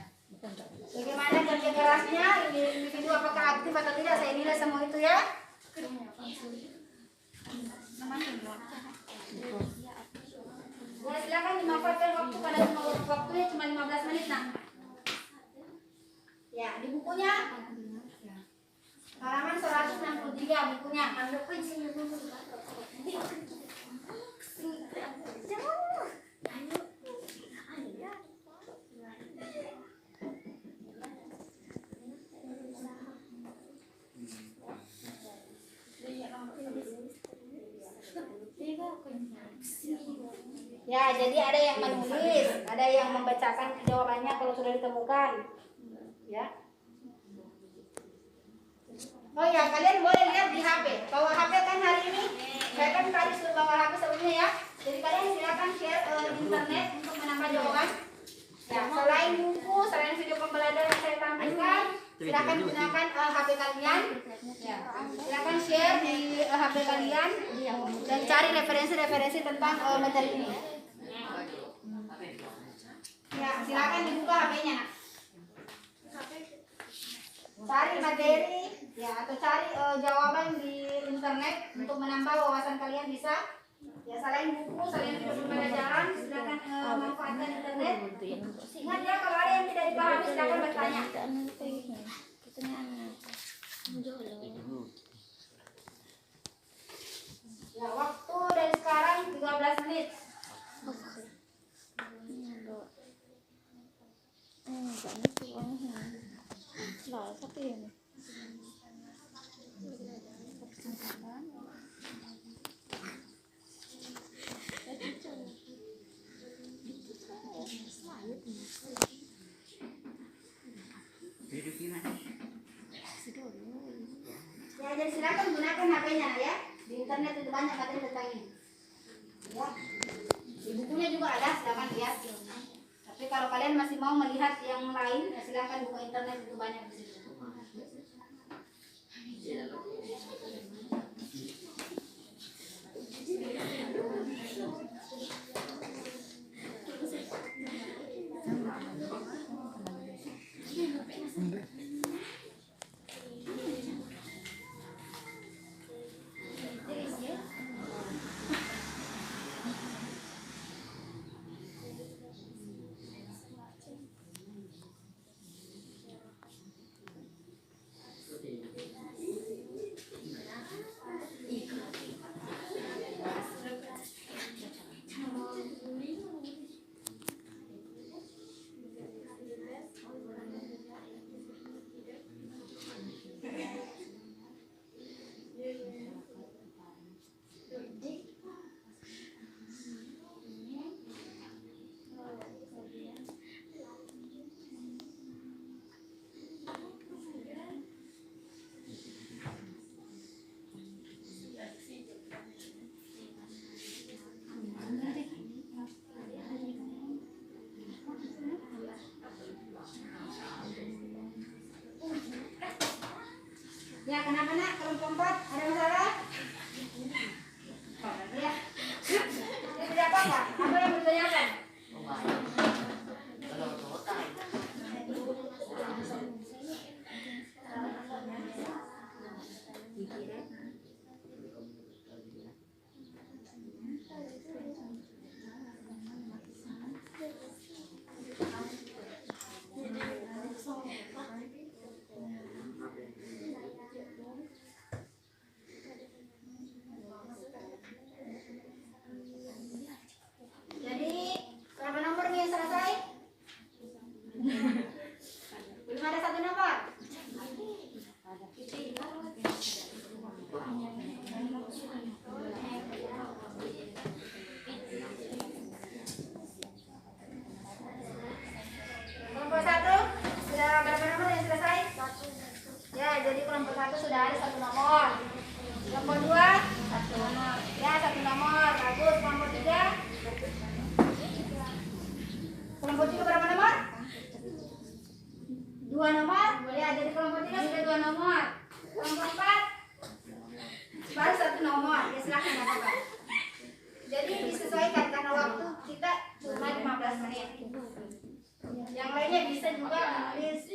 Bagaimana kerja kerasnya? Individu apakah aktif atau tidak? Saya nilai semua itu ya. Boleh silakan dimanfaatkan waktu pada waktunya cuma 15 menit nah. Ya, di bukunya halaman 163 bukunya. Ya, jadi ada yang menulis, ada yang membacakan jawabannya kalau sudah ditemukan. Ya. Oh ya, kalian boleh lihat di HP. Bawa HP kan hari ini? Saya kan tadi suruh bawa HP sebelumnya ya. Jadi kalian silakan share di internet untuk menambah jawaban. Ya, selain buku, selain video pembelajaran yang saya tampilkan, silakan gunakan HP kalian. Ya, silakan share di HP kalian dan cari referensi-referensi tentang materi ini. Ya, silakan dibuka HP-nya. Cari materi ya atau cari jawaban di internet untuk menambah wawasan kalian bisa. Ya, selain buku, selain video pembelajaran, silakan manfaatkan internet. Ingat ya, kalau ada yang tidak dipahami silakan bertanya. Ya, waktu dari sekarang 13 menit. Ya, jadi silakan gunakan HP-nya ya. Di internet itu banyak materi tentang ini. Ya. Di bukunya juga ada, silakan lihat. Tapi kalau kalian masih mau melihat yang lain, ya silakan buka internet, itu banyak di situ. Ya, kenapa nak? Kelompok 4 ada masalah? Oh, ya. Ya, tidak apa-apa. Apa yang ditanyakan? Jadi, berapa nomor nih yang selesai? Belum ada satu nomor. Kelompok 1 sudah berapa nomor yang selesai? Ya, jadi kelompok 1 sudah ada 1 nomor. Kelompok 2 1 nomor. Ya, 1 nomor. Bagus. Kelompok 3. Kelompok 3 berapa nomor? 2 nomor. Ya, jadi kelompok 3 sudah 2 nomor. Kelompok 4 baru 1 nomor. Ya, silakan apa-apa. Jadi disesuaikan karena waktu kita cuma 15 menit. Yang lainnya bisa juga menulis.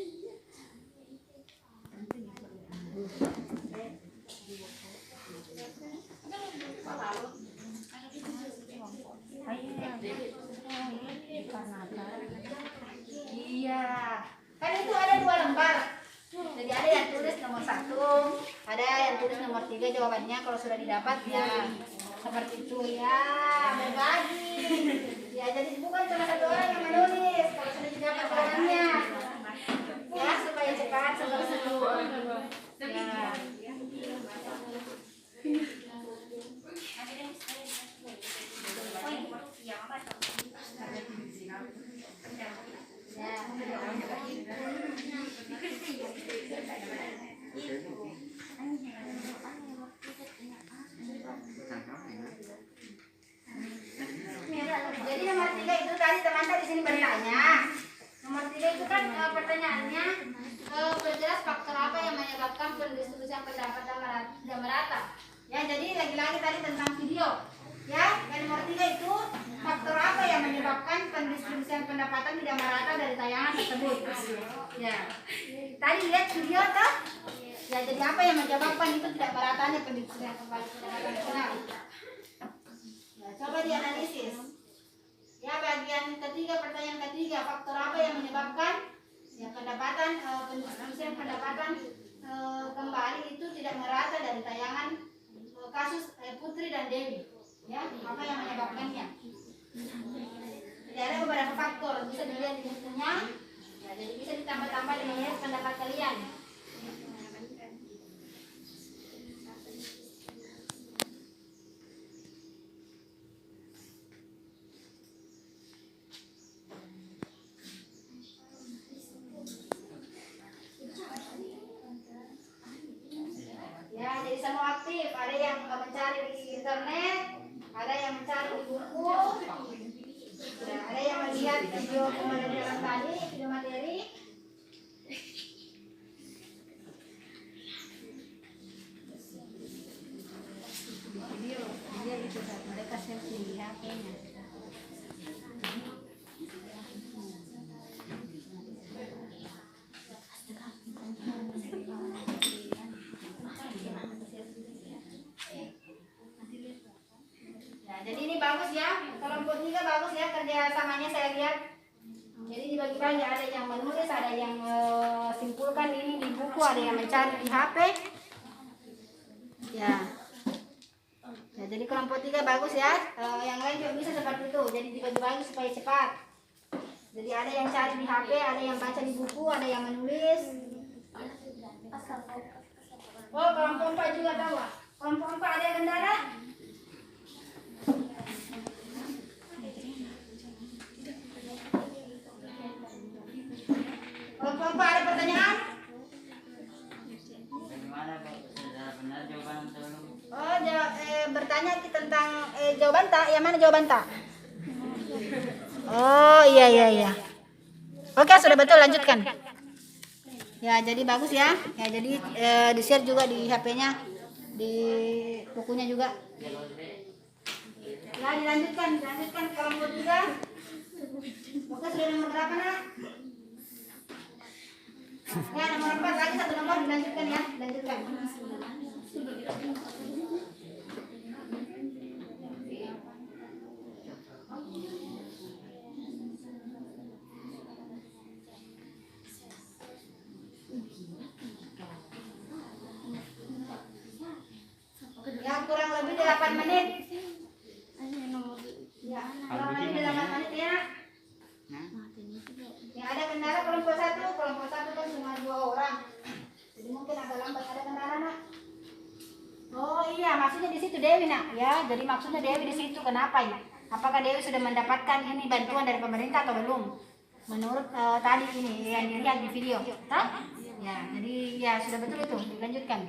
Iya, kan itu ada 2 lembar. Jadi ada yang tulis nomor 1, ada yang tulis nomor 3 jawabannya kalau sudah didapat ya. Seperti itu ya, berbagi. Ya, jadi bukan cuma 1 orang yang menulis kalau sudah didapat jawabannya. Ya, supaya cepat seru-seru. Ya. lagi-lagi tadi tentang video. Ya, yang nomor 3 itu faktor apa yang menyebabkan pendistribusian pendapatan tidak merata dari tayangan tersebut. Ya, tadi lihat video toh? Ya, jadi apa yang menyebabkan itu tidak meratanya pendistribusian pendapatan nasional? Ya, coba dianalisis. Ya, bagian ketiga, pertanyaan ketiga, faktor apa yang menyebabkan ya pendapatan pendistribusian pendapatan kembali itu tidak merata dari tayangan kasus Putri dan Dewi. Ya, apa yang menyebabkannya? Jadi ada beberapa faktor, bisa dilihat di bukunya. Ya, jadi bisa ditambah-tambah dengan pendapat kalian. Ya, jadi semua aktif. Ada yang mencari di internet, ada yang mencari di buku, ya, ada yang melihat video pembelajaran tadi, video materi. Video itu saat mereka selfie di HP-nya. Jadi ini bagus ya, kelompok 3 bagus ya kerjasamanya saya lihat. Jadi dibagi-bagi, ada yang menulis, ada yang simpulkan ini di buku, ada yang mencari di HP. Ya, ya jadi kelompok 3 bagus ya. Yang lain juga bisa seperti itu. Jadi dibagi-bagi supaya cepat. Jadi ada yang cari di HP, ada yang baca di buku, ada yang menulis. Oh, kelompok 4 juga tahu. Kelompok 4 ada yang kendala? Kelompok 4 ada pertanyaan? Bagaimana Pak? Sudah benar jawaban atau belum? Oh, bertanya tentang jawaban tak? Yang mana jawaban tak? Oh, iya. Oke, sudah betul, lanjutkan. Ya, jadi bagus ya. Ya, jadi di-share juga di HP-nya, di bukunya juga. Ya, dilanjutkan kelompok 3. Oke, sudah nomor berapa, Nak? Ya, nomor 4 lagi, 1 nomor dilanjutkan ya, dilanjutkan. Ya, kurang lebih 8 menit. Ya, kurang lebih 8 menit ya. Ya, ada kendala kelompok 1 kan cuma 2 orang. Jadi mungkin agak lambat, ada kendala, Nak? Oh iya, maksudnya di situ Dewi, Nak. Ya, jadi maksudnya Dewi di situ. Kenapa ya? Apakah Dewi sudah mendapatkan ini bantuan dari pemerintah atau belum? Menurut tadi ini yang dilihat di video. Hah? Ya, jadi ya sudah betul itu. Dilanjutkan.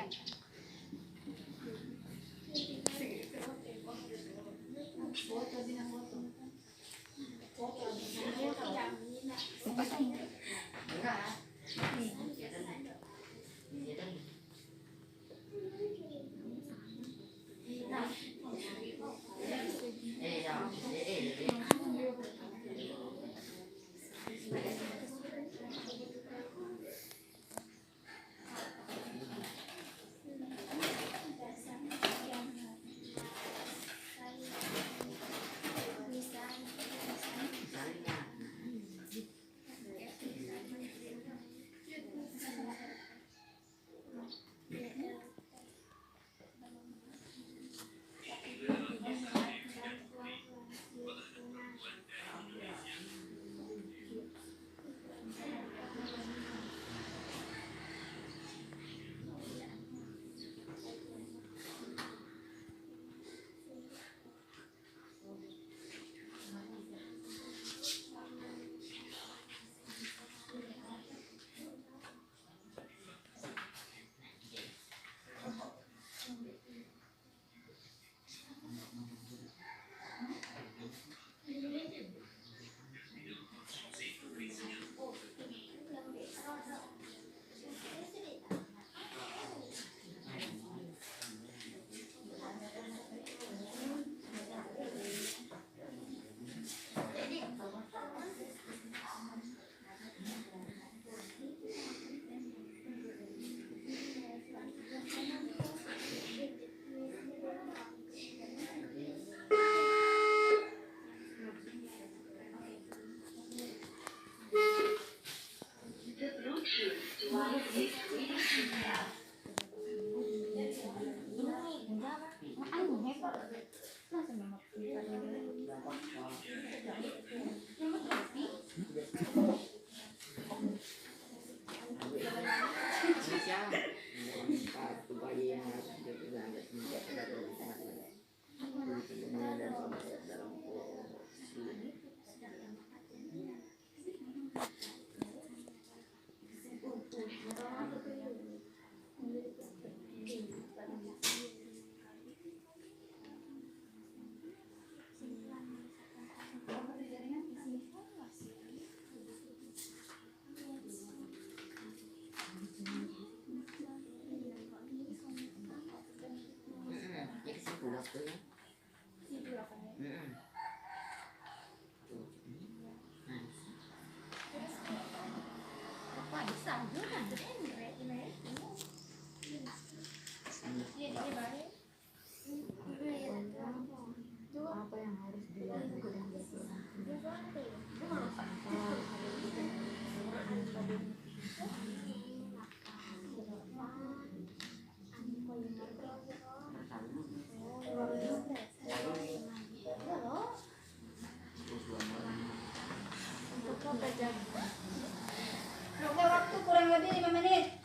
Oke, waktu kurang lebih 5 menit.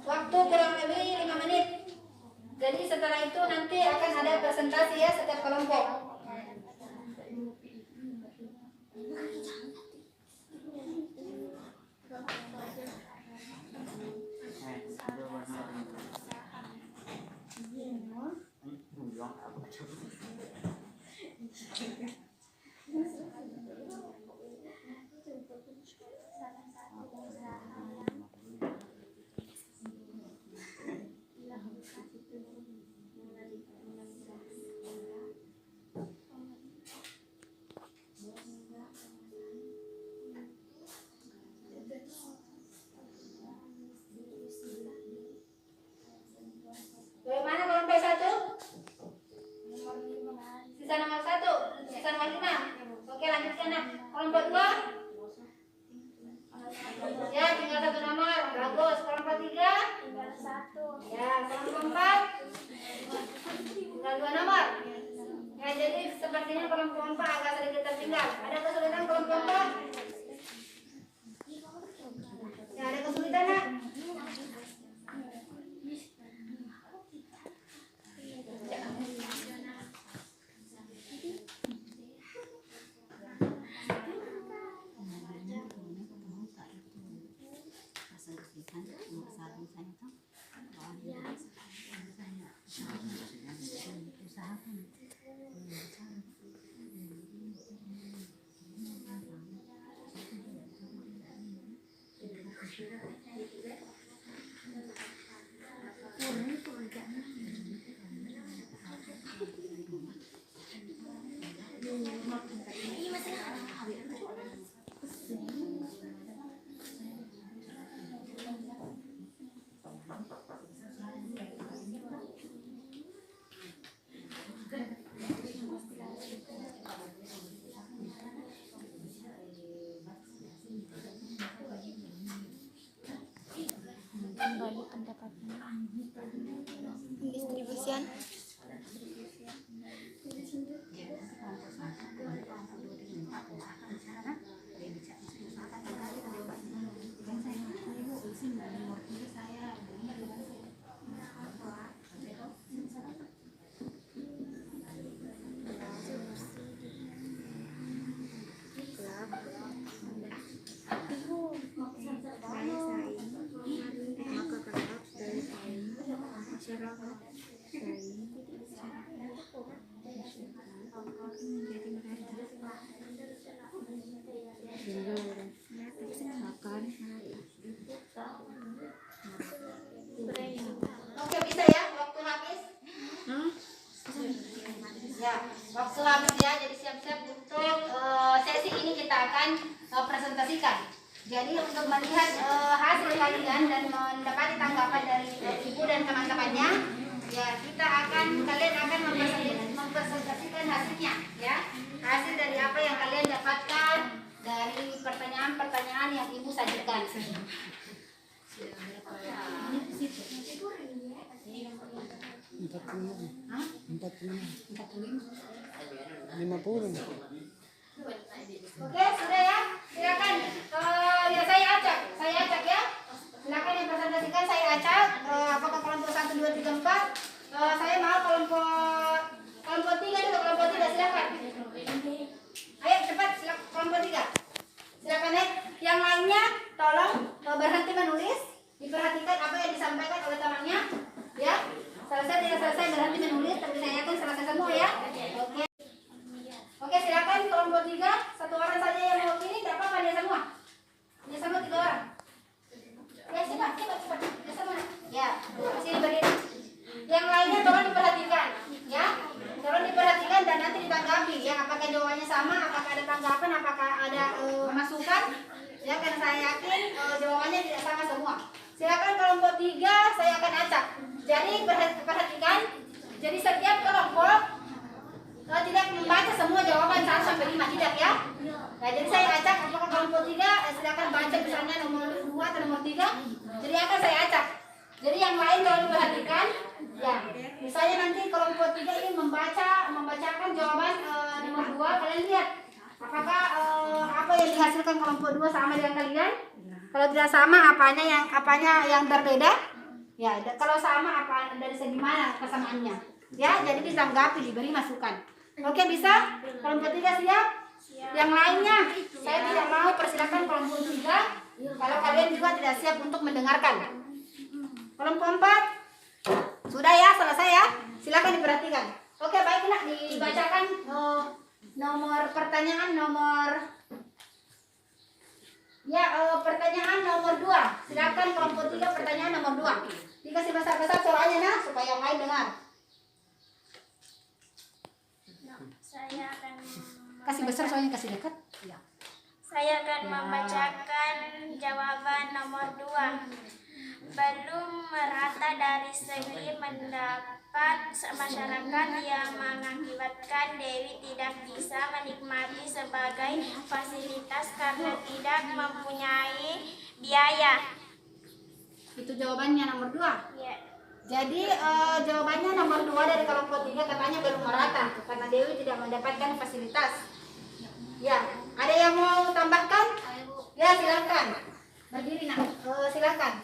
Waktu kurang lebih 5 menit. Jadi setelah itu nanti akan ada presentasi ya setiap kelompok. Bagaimana kelompok 1? Sisa nomor 1, sisa nomor 5. Oke, lanjutkan nak. Kelompok 2? Ya, tinggal 1 nomor. Bagus. Kelompok 3? Tinggal 1. Ya, kelompok 4? Tinggal 2 nomor. Ya, jadi sepertinya kelompok 4 agak sedikit tertinggal. Ada kesulitan kelompok 4? Ya, ada kesulitan nak? Pendistribusian. Oke, bisa ya, waktu habis. Ya, waktu habis ya, jadi siap-siap untuk sesi ini kita akan presentasikan. Jadi untuk melihat hasil kalian dan mendapati tanggapan dari ibu dan teman-temannya, ya kalian akan mempresentasikan hasilnya, ya hasil dari apa yang kalian dapatkan dari pertanyaan-pertanyaan yang ibu sajikan. Hah? 45. 50. Oke, sudah ya. Silakan. Ya saya acak ya. Silakan yang presentasikan saya acak. Apakah kelompok 1, 2, 3, 4? Saya mau kelompok 3 dulu. Kelompok 3 silakan. Ayo cepat, silakan kelompok 3. Silakan ya. Yang lainnya tolong berhenti menulis. Diperhatikan apa yang disampaikan oleh temannya. Ya. Selesai tidak selesai berhenti menulis. Tapi saya yakin selesai semua ya. Oke. Oke, silakan kelompok 3, satu orang saja yang mau pilih, tidak apa-apa dia semua. Dia semua 3 orang. Ya, cepat. Dia semua. Ya, sini berdiri. Yang lainnya tolong diperhatikan, ya. Tolong diperhatikan dan nanti ditanggapi, ya. Apakah jawabannya sama, apakah ada tanggapan, apakah ada masukan? Ya, karena saya yakin jawabannya tidak sama semua. Silakan kelompok 3, saya akan acak. Jadi perhatikan. Jadi setiap kelompok tidak membaca semua jawaban 1 sampai 5, tidak ya. Nah, jadi saya acak apakah kelompok 3 silakan baca misalnya nomor 2 atau nomor 3. Jadi akan saya acak. Jadi yang lain kalau diperhatikan ya. Misalnya nanti kelompok 3 ini membacakan jawaban nomor 2, kalian lihat apakah apa yang dihasilkan kelompok 2 sama dengan kalian. Kalau tidak sama apanya yang berbeda. Ya, kalau sama apa dari segi mana kesamaannya. Ya, jadi ditanggapi, diberi masukan. Oke, bisa? Kelompok 3 siap? Yang lainnya, saya tidak mau persilakan kelompok 3 kalau kalian juga tidak siap untuk mendengarkan. Kelompok 4, sudah ya, selesai ya? Silakan diperhatikan. Oke, baiklah, dibacakan nomor pertanyaan pertanyaan nomor 2. Silakan kelompok 3 pertanyaan nomor 2. Dikasih besar-besar suaranya nah, supaya yang lain dengar. Saya akan Kasih besar soalnya kasih dekat. Ya. Saya akan membacakan jawaban nomor 2. Belum merata dari segi mendapat masyarakat yang mengakibatkan Dewi tidak bisa menikmati sebagai fasilitas karena tidak mempunyai biaya. Itu jawabannya nomor 2. Ya. Jadi jawabannya nomor 2 dari kelompok 3 katanya belum merata karena Dewi tidak mendapatkan fasilitas. Ya, ada yang mau tambahkan? Ya, silakan. Berdiri nak. Silakan.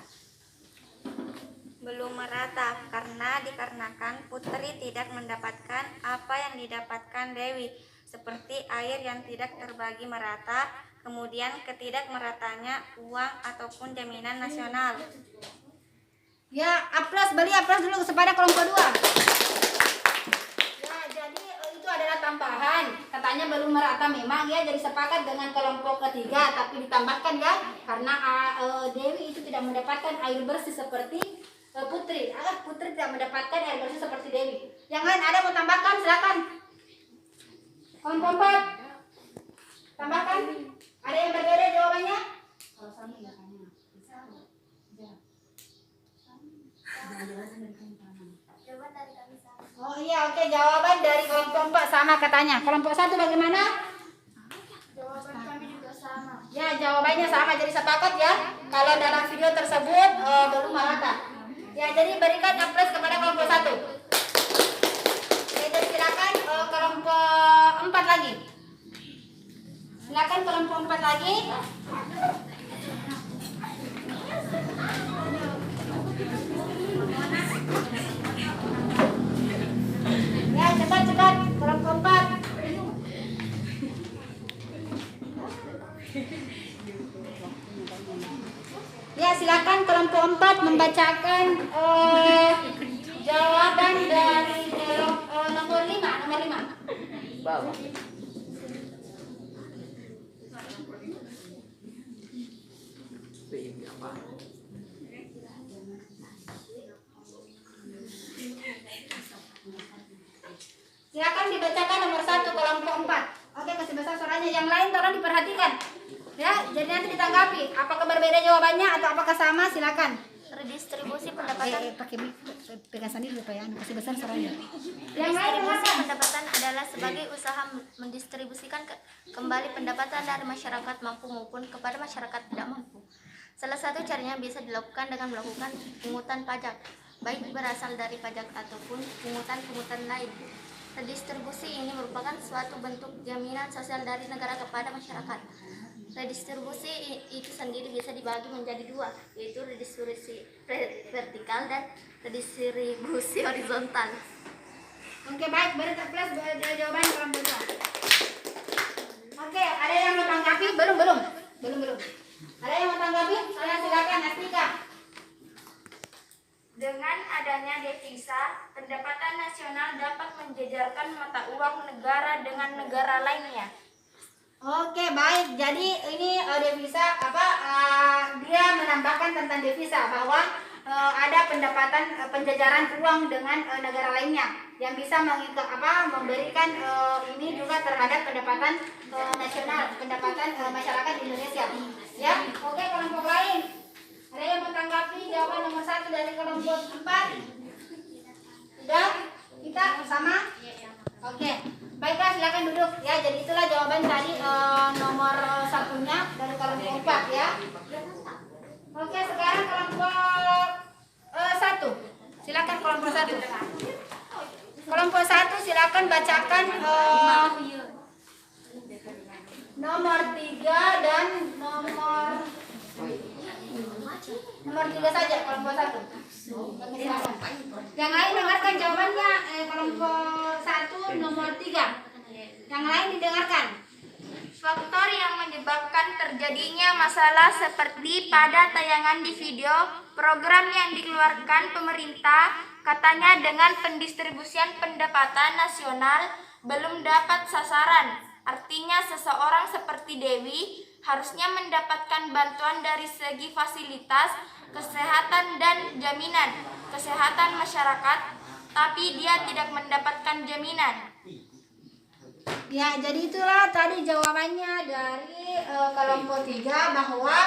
Belum merata dikarenakan Putri tidak mendapatkan apa yang didapatkan Dewi, seperti air yang tidak terbagi merata, kemudian ketidakmeratanya uang ataupun jaminan nasional. Ya, beli aplaus dulu kepada kelompok 2. Ya, jadi itu adalah tambahan. Katanya belum merata memang ya, jadi sepakat dengan kelompok ketiga, tapi ditambahkan ya, karena Dewi itu tidak mendapatkan air bersih seperti Putri. Putri tidak mendapatkan air bersih seperti Dewi. Yang lain ada mau tambahkan? Silakan. Kelompok 4. Tambahkan. Ada yang berbeda jawabannya? Oh iya, oke, jawaban dari kelompok 4 sama katanya. Kelompok 1 bagaimana? Jawaban kami juga sama. Ya, jawabannya sama, jadi sepakat ya. Kalau dalam video tersebut belum merata. Ya, jadi berikan aplaus kepada kelompok 1. Oke, jadi silakan kelompok 4 lagi. Silakan kelompok 4 lagi. Ya, cepat kelompok 4. Ya, silakan kelompok 4 membacakan jawaban dari nomor 5. Bawah. Silakan dibacakan nomor 1 kelompok 4. Oke, kasih besar suaranya. Yang lain tolong diperhatikan. Ya, jadi nanti ditanggapi. Apakah berbeda jawabannya atau apakah sama? Silakan. Redistribusi pendapatan Pakai pegang sendiri supaya kasih besar suaranya. Yang lain Distribusi silakan. pendapatan adalah sebagai usaha mendistribusikan kembali pendapatan dari masyarakat mampu maupun kepada masyarakat tidak mampu. Salah satu caranya bisa dilakukan dengan melakukan pungutan pajak. baik berasal dari pajak ataupun pungutan-pungutan lain. Redistribusi ini merupakan suatu bentuk jaminan sosial dari negara kepada masyarakat. Redistribusi itu sendiri bisa dibagi menjadi dua, yaitu redistribusi vertikal dan redistribusi horizontal. Oke, baik, beri plus jawaban kolom kedua. Oke, ada yang mau tanggapi? Belum. Ada yang mau tanggapi? Saya silakan, Astika. Dengan adanya devisa, pendapatan nasional dapat menjejarkan mata uang negara dengan negara lainnya. Oke, baik. Jadi ini devisa dia menambahkan tentang devisa bahwa ada pendapatan penjajaran uang dengan negara lainnya yang bisa memberikan ini juga terhadap pendapatan nasional, pendapatan masyarakat Indonesia. Ya, oke, kelompok lain. Ada yang mau tanggapi jawaban nomor 1 dari kelompok 4? Sudah? Kita sama? Oke. Baiklah, silakan duduk ya. Jadi itulah jawaban tadi nomor 1-nya dari kelompok 4 ya. Oke, sekarang kelompok 1. Silakan kelompok 1. Kelompok 1 silakan bacakan nomor 3 dan nomor 3 saja kelompok 1. Silakan. Yang lain dengarkan jawabannya. Kelompok 1 nomor 3. Yang lain didengarkan. Faktor yang menyebabkan terjadinya masalah seperti pada tayangan di video program yang dikeluarkan pemerintah, katanya dengan pendistribusian pendapatan nasional belum dapat sasaran. Artinya seseorang seperti Dewi harusnya mendapatkan bantuan dari segi fasilitas, kesehatan dan jaminan kesehatan masyarakat, tapi dia tidak mendapatkan jaminan. Ya, jadi itulah tadi jawabannya dari kelompok 3 bahwa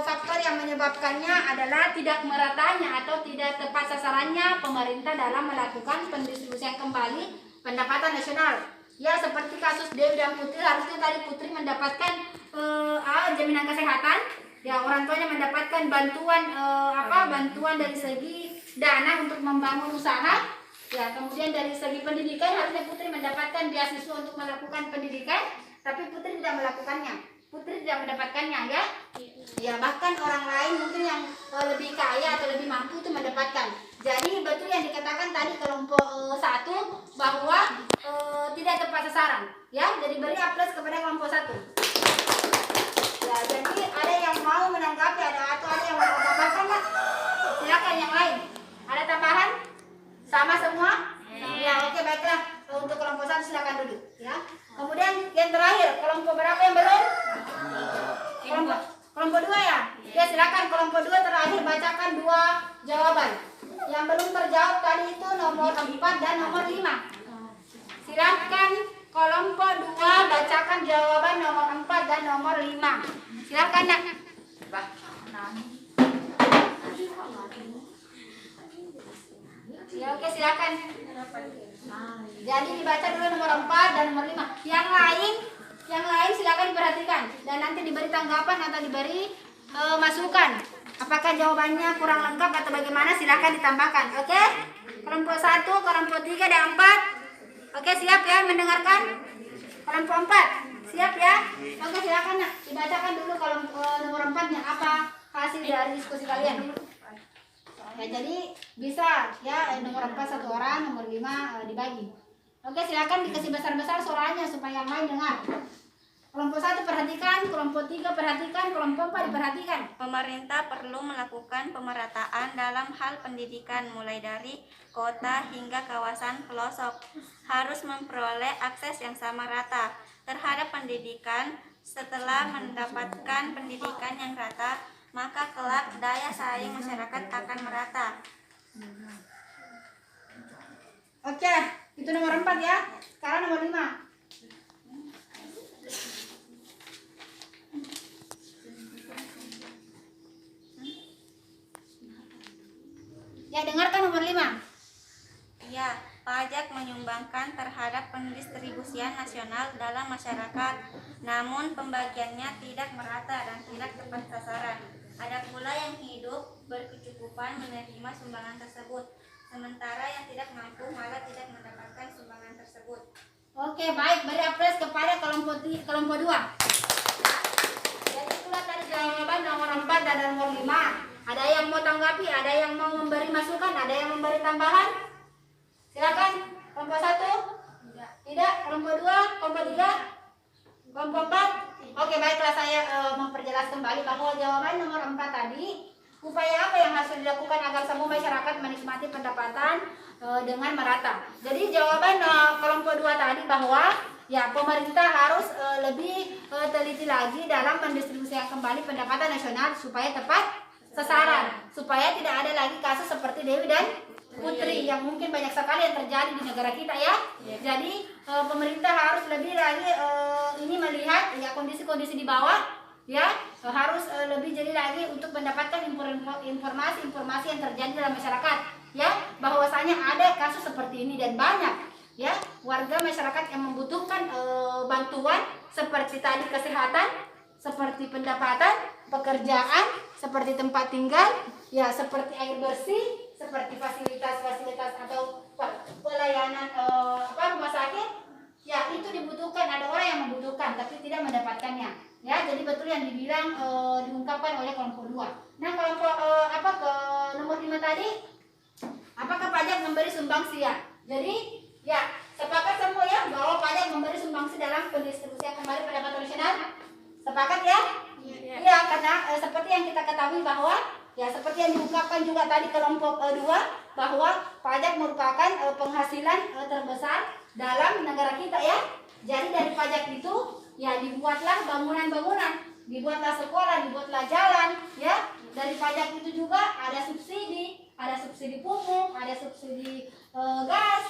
faktor yang menyebabkannya adalah tidak meratanya atau tidak tepat sasarannya pemerintah dalam melakukan pendistribusian kembali pendapatan nasional. Ya, seperti kasus Dewi dan Putri, harusnya tadi Putri mendapatkan jaminan kesehatan. Ya, orang tuanya mendapatkan bantuan dari segi dana untuk membangun usaha. Ya, kemudian dari segi pendidikan harusnya Putri mendapatkan beasiswa untuk melakukan pendidikan, tapi Putri tidak melakukannya. Putri tidak mendapatkannya, ya. Ya, bahkan orang lain mungkin yang lebih kaya atau lebih mampu itu mendapatkan. Jadi betul yang dikatakan tadi kelompok 1 bahwa tidak tepat sasaran. Ya, jadi beri A+ kepada kelompok 1. Ya, jadi ada yang mau menanggapi atau ada yang mau tambahkan, Pak? Silakan yang lain. Ada tambahan? Sama semua? Ya, oke, baiklah. Untuk kelompok 1 silakan duduk, ya. Kemudian yang terakhir, kelompok berapa yang belum? Kelompok 2 ya? Ya, silakan kelompok 2 terakhir bacakan 2 jawaban. Yang belum terjawab tadi itu nomor 4 dan nomor 5. Silakan kelompok 2 bacakan jawaban nomor 4 dan nomor 5. Silakan, Nak. Ya, oke, silakan. Jadi dibaca dulu nomor 4 dan nomor 5. Yang lain silakan diperhatikan dan nanti diberi tanggapan atau diberi masukan. Apakah jawabannya kurang lengkap atau bagaimana, silakan ditambahkan. Oke? Kelompok 1, kelompok 3 dan 4. Oke, siap ya mendengarkan? Kelompok 4. Siap ya? Oke, silakan, Nak. Dibacakan dulu nomor 4-nya apa hasil dari diskusi kalian. Ya, jadi bisa ya nomor 4 1 orang, nomor 5 dibagi. Oke, silakan dikasih besar-besar suaranya supaya yang lain dengar. Kelompok 1 perhatikan, kelompok 3 perhatikan, kelompok 4 diperhatikan. Pemerintah perlu melakukan pemerataan dalam hal pendidikan mulai dari kota hingga kawasan pelosok. Harus memperoleh akses yang sama rata terhadap pendidikan. Setelah mendapatkan pendidikan yang rata, maka kelak daya saing masyarakat akan merata. Oke, itu nomor 4 ya. Sekarang nomor 5. Ya, dengarkan nomor 5. Ya, pajak menyumbangkan terhadap pendistribusian nasional dalam masyarakat, namun pembagiannya tidak merata dan tidak tepat sasaran. Ada pula yang hidup berkecukupan menerima sumbangan tersebut, sementara yang tidak mampu malah tidak mendapatkan sumbangan tersebut. Oke, baik. Beri aplaus kepada kelompok 2. Jadi itulah tadi jawaban nomor 4 dan nomor 5. Ada yang mau tanggapi, ada yang mau memberi masukan, ada yang memberi tambahan? Silakan. Kelompok 1? Tidak. Kelompok 2? Kelompok 3? Kelompok 4? Oke, baiklah, saya memperjelas kembali bahwa jawaban nomor 4 tadi, upaya apa yang harus dilakukan agar semua masyarakat menikmati pendapatan dengan merata. Jadi jawaban kelompok 2 tadi bahwa ya pemerintah harus lebih teliti lagi dalam mendistribusikan kembali pendapatan nasional supaya tepat sasaran, supaya tidak ada lagi kasus seperti Dewi dan Putri yang mungkin banyak sekali yang terjadi di negara kita ya. Jadi pemerintah harus lebih lagi ini melihat ya kondisi-kondisi di bawah ya, harus lebih jeli lagi untuk mendapatkan informasi-informasi yang terjadi dalam masyarakat ya, bahwasanya ada kasus seperti ini dan banyak ya warga masyarakat yang membutuhkan bantuan seperti tadi kesehatan, seperti pendapatan, pekerjaan, seperti tempat tinggal ya, seperti air bersih, seperti fasilitas-fasilitas atau pelayanan rumah sakit ya, itu dibutuhkan. Ada orang yang membutuhkan tapi tidak mendapatkannya ya. Jadi betul yang dibilang diungkapkan oleh kelompok 2. Nah, kelompok ke nomor 5 tadi, apakah pajak memberi sumbangsi ya? Jadi ya sepakat semua ya bahwa pajak memberi sumbangsi dalam pendistribusian kembali pendapatan nasional. Sepakat ya? Iya, karena seperti yang kita ketahui bahwa ya seperti yang diungkapkan juga tadi kelompok 2 bahwa pajak merupakan penghasilan terbesar dalam negara kita ya. Jadi dari pajak itu ya dibuatlah bangunan-bangunan, dibuatlah sekolah, dibuatlah jalan ya. Dari pajak itu juga ada subsidi pupuk, ada subsidi gas,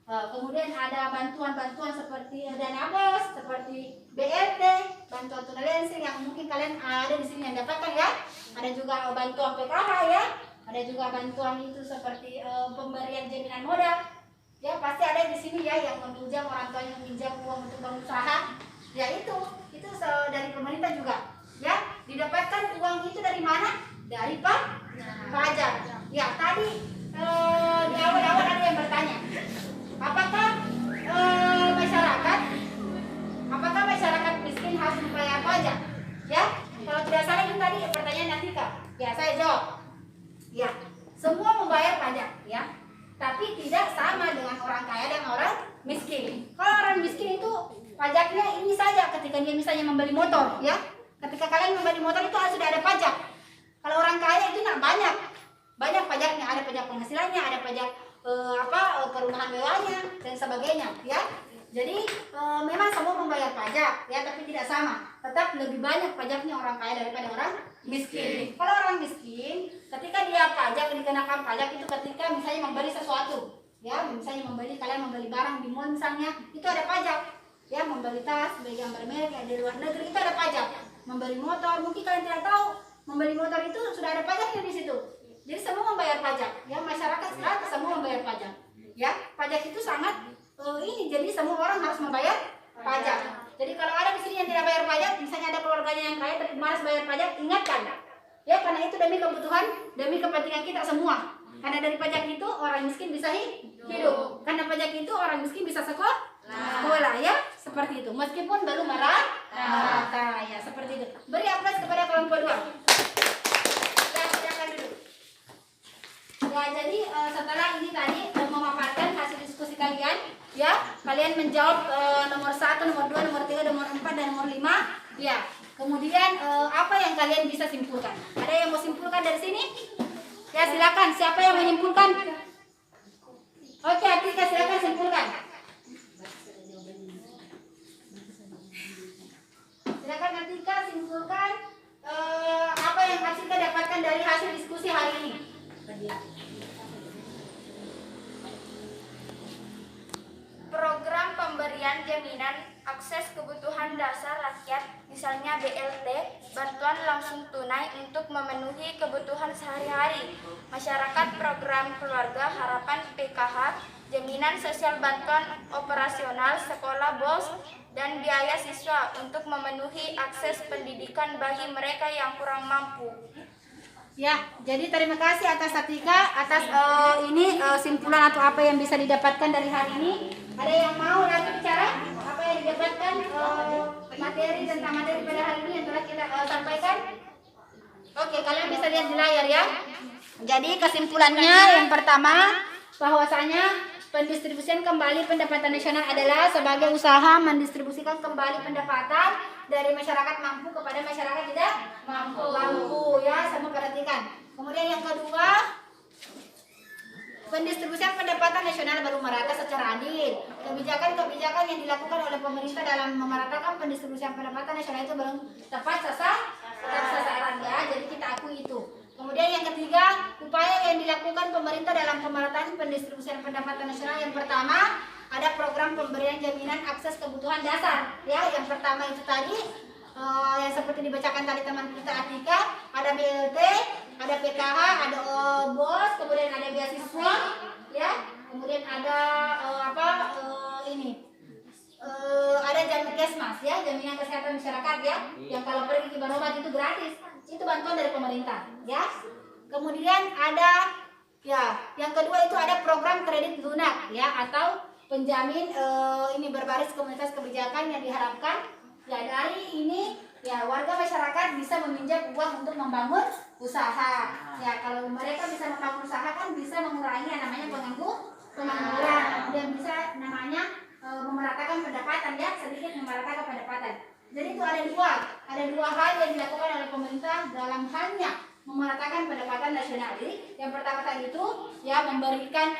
kemudian ada bantuan-bantuan seperti dana bos, seperti BLT, bantuan tunarunsi yang mungkin kalian ada di sini yang dapatkan ya. Ada juga bantuan PKH ya, ada juga bantuan itu seperti pemberian jaminan modal. Ya pasti ada di sini ya yang meminjam, orang tua yang meminjam uang untuk bangun usaha. Ya itu dari pemerintah juga. Ya, didapatkan uang itu dari mana? Dari pajak. Ya, tadi di awal-awal ada yang bertanya, apakah masyarakat miskin harus membayar pajak? Ya, kalau tidak salah itu tadi pertanyaan Natika. Ya, saya jawab. Ya, semua membayar pajak ya. Tapi tidak sama dengan orang kaya dan orang miskin. Kalau orang miskin itu pajaknya ini saja ketika dia misalnya membeli motor ya. Ketika kalian membeli motor itu sudah ada pajak. Kalau orang kaya itu banyak pajaknya, ada pajak penghasilannya, ada pajak perumahan mewahnya dan sebagainya ya. Jadi memang semua membayar pajak ya, tapi tidak sama. Tetap lebih banyak pajaknya orang kaya daripada orang miskin. Kalau orang miskin, ketika dia dikenakan pajak itu ketika misalnya membeli sesuatu ya, misalnya kalian membeli barang di mall misalnya, itu ada pajak ya. Membeli tas, beli yang bermerek ya, di luar negeri itu ada pajak. Membeli motor, mungkin kalian tidak tahu, membeli motor itu sudah ada pajaknya di situ. Jadi semua membayar pajak ya, masyarakat serata semua membayar pajak ya. Pajak itu sangat jadi semua orang harus membayar pajak. Jadi kalau ada di sini yang tidak bayar pajak, misalnya ada keluarganya yang kaya tapi malas bayar pajak, ingatkan ya, karena itu demi kebutuhan, demi kepentingan kita semua. Karena dari pajak itu orang miskin bisa hidup, karena pajak itu orang miskin bisa sekolah ya, seperti itu. Meskipun belum merata ya, seperti itu. Beri aplaus kepada kelompok 2. Ya, silakan duduk. Ya, jadi setelah ini tadi memaparkan hasil diskusi kalian ya, kalian menjawab nomor 1, nomor 2, nomor 3, nomor 4 dan nomor 5 ya. Kemudian apa yang kalian bisa simpulkan? Ada yang mau simpulkan dari sini? Ya, silakan. Siapa yang menyimpulkan? Oke, Atika, silakan simpulkan. Silakan Atika simpulkan apa yang Atika dapatkan dari hasil diskusi hari ini. Program pemberian jaminan akses kebutuhan dasar rakyat, misalnya BLT, bantuan langsung tunai untuk memenuhi kebutuhan sehari-hari masyarakat, program keluarga harapan PKH, jaminan sosial, bantuan operasional sekolah BOS, dan biaya siswa untuk memenuhi akses pendidikan bagi mereka yang kurang mampu. Ya, jadi terima kasih atas Atika atas ini simpulan atau apa yang bisa didapatkan dari hari ini. Ada yang mau lagi bicara apa yang didapatkan materi tentang materi pada hari ini yang telah kita sampaikan? Oke, kalian bisa lihat di layar ya. Jadi kesimpulannya yang pertama bahwasanya pendistribusian kembali pendapatan nasional adalah sebagai usaha mendistribusikan kembali pendapatan dari masyarakat mampu kepada masyarakat tidak mampu ya, semua perhatikan. Kemudian yang kedua, pendistribusian pendapatan nasional baru merata secara adil. Kebijakan-kebijakan yang dilakukan oleh pemerintah dalam memeratakan pendistribusian pendapatan nasional itu belum tepat sasaran ya. Jadi kita akui itu. Kemudian yang ketiga, upaya yang dilakukan pemerintah dalam pemerataan pendistribusian pendapatan nasional yang pertama ada program pemberian jaminan akses kebutuhan dasar ya. Yang pertama itu tadi yang seperti dibacakan tadi teman kita Atika, ada BLT, ada PKH, ada BOS, kemudian ada beasiswa ya, kemudian ada ada jaminan Kesmas ya, jaminan kesehatan masyarakat ya, yang kalau pergi ke berobat itu gratis, itu bantuan dari pemerintah ya. Kemudian ada ya, yang kedua itu ada program kredit lunak ya, atau penjamin ini berbaris komunitas kebijakan yang diharapkan ya dari ini ya warga masyarakat bisa meminjam uang untuk membangun usaha ya. Kalau mereka bisa membangun usaha kan bisa mengurangi yang namanya pengangguran, kemudian bisa namanya memeratakan pendapatan ya, sedikit memeratakan pendapatan. Jadi itu ada dua hal yang dilakukan oleh pemerintah dalam halnya memeratakan pendapatan nasional. Jadi yang pertama tadi itu ya memberikan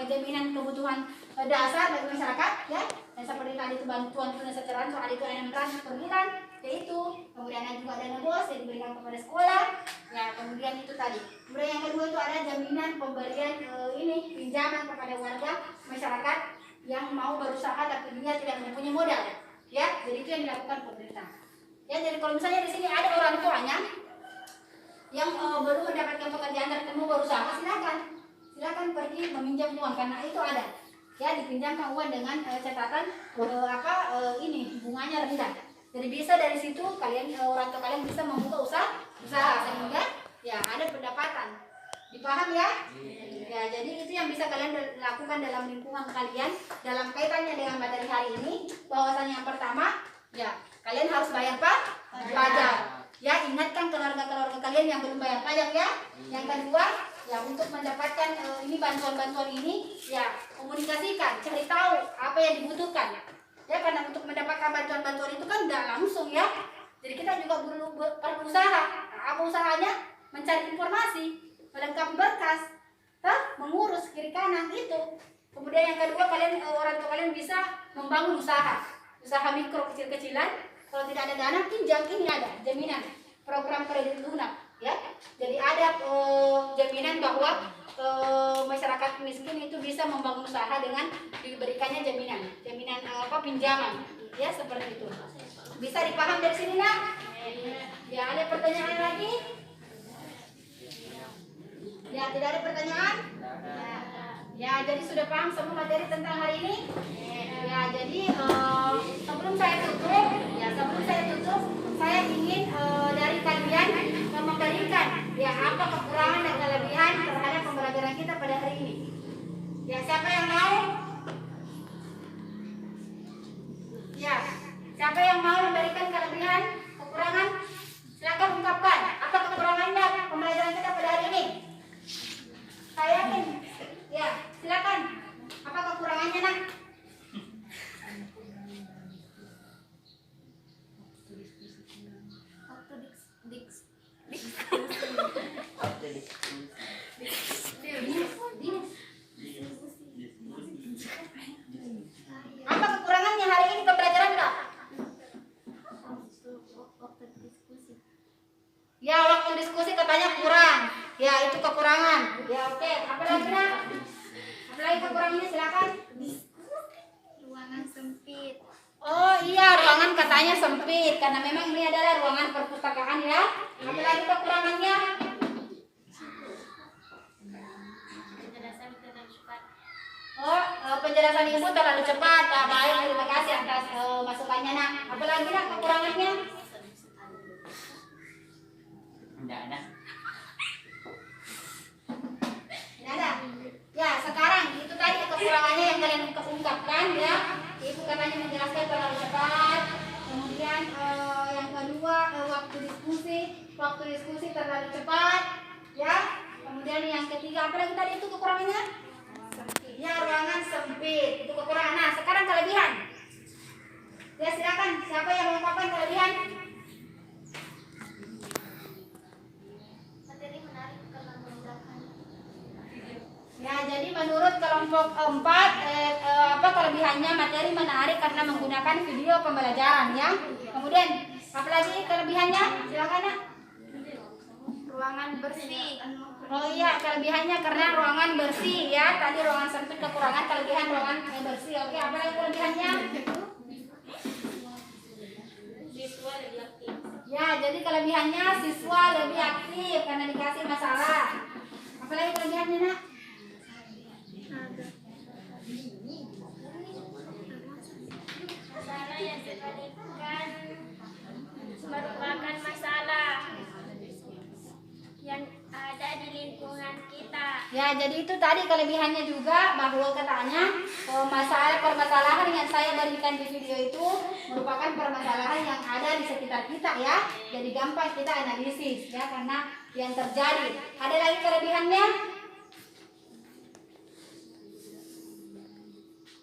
jaminan kebutuhan dasar bagi masyarakat ya, dan seperti tadi itu bantuan tunai setoran soal itu ada 600 per bulan yaitu, kemudian ada juga dana BOS yang diberikan kepada sekolah ya, kemudian itu tadi. Kemudian yang kedua itu ada jaminan pemberian pinjaman kepada warga masyarakat yang mau berusaha tapi dia tidak mempunyai modal ya. Jadi itu yang dilakukan pemerintah ya. Jadi kalau misalnya di sini ada orang tuanya yang baru mendapatkan pekerjaan dan mau berusaha, silakan pergi meminjam uang, karena itu ada ya, dipinjamkan uang dengan catatan bunganya rendah. Jadi bisa dari situ kalian orang tua kalian bisa membuka usaha sehingga ya ada pendapatan. Dipaham ya? Ya, jadi itu yang bisa kalian lakukan dalam lingkungan kalian dalam kaitannya dengan materi hari ini. Bahwasanya yang pertama ya, kalian harus bayar pajak. Ya, ingatkan keluarga-keluarga kalian yang belum bayar pajak ya. Yang kedua, ya untuk mendapatkan bantuan-bantuan ini ya, komunikasikan, cari tahu apa yang dibutuhkan. Ya, karena untuk mendapatkan bantuan-bantuan itu kan tidak langsung ya. Jadi kita juga perlu usaha. Apa usahanya? Mencari informasi, melengkapi berkas, mengurus kiri kanan itu. Kemudian yang kedua, orang tua kalian bisa membangun usaha mikro kecil-kecilan. Kalau tidak ada dana, pinjam, ini ada jaminan program kredit lunak ya. Jadi ada jaminan bahwa masyarakat miskin itu bisa membangun usaha dengan diberikannya jaminan pinjaman ya, seperti itu. Bisa dipaham dari sini nak? Ya, ada pertanyaan lagi? Ya, tidak ada pertanyaan? Ya, jadi sudah paham semua materi tentang hari ini? Ya, jadi sebelum saya tutup, saya ingin dari kalian memberikan ya apa kekurangan dan kelebihan terhadap pembelajaran kita pada hari ini. Ya, siapa yang mau? Ya, siapa yang mau memberikan kelebihan, kekurangan? Silakan ungkapkan apa kekurangannya pembelajaran kita pada hari ini. Saya yakin. Ya, silakan. Apa kekurangannya nak? Apa kekurangannya hari ini pembelajaran kak? Ya, waktu diskusi katanya kurang. Ya, itu kekurangan. Ya, oke. Apa lagi nak? Apa lagi kekurangannya, silakan. Ruangan sempit. Oh iya, ruangan katanya sempit karena memang ini adalah ruangan perpustakaan ya. Apa lagi kekurangannya? Oh, penjelasan ibu terlalu cepat. Baik, terima kasih atas masukannya nak. Apa lagi nak kekurangannya? Enggak ada. Ya ada. Ya sekarang itu tadi kekurangannya yang kalian ungkapkan ya. Ibu katanya menjelaskan terlalu cepat. Kemudian yang kedua waktu diskusi terlalu cepat. Ya. Kemudian yang ketiga apa lagi tadi itu kekurangannya? Ya ruangan sempit itu kekurangan. Nah sekarang kelebihan. Ya silakan siapa yang mengungkapkan kelebihan? Materi menarik karena memudahkan. Ya, jadi menurut kelompok 4 apa kelebihannya materi menarik karena menggunakan video pembelajaran ya. Kemudian apalagi kelebihannya? Silakan Nak. Ruangan bersih. Oh iya, kelebihannya karena ruangan bersih ya. Tadi ruangan sempit kekurangan, kelebihan ruangan bersih. Oke, apalagi kelebihannya? Siswa lebih aktif. Ya, jadi kelebihannya siswa lebih aktif karena dikasih masalah. Apalagi kelebihannya Nak? Masalah yang diberikan merupakan masalah yang ada di lingkungan kita. Ya, jadi itu tadi kelebihannya juga bahwa katanya permasalahan yang saya berikan di video itu merupakan permasalahan yang ada di sekitar kita ya. Jadi gampang kita analisis ya karena yang terjadi. Ada lagi kelebihannya?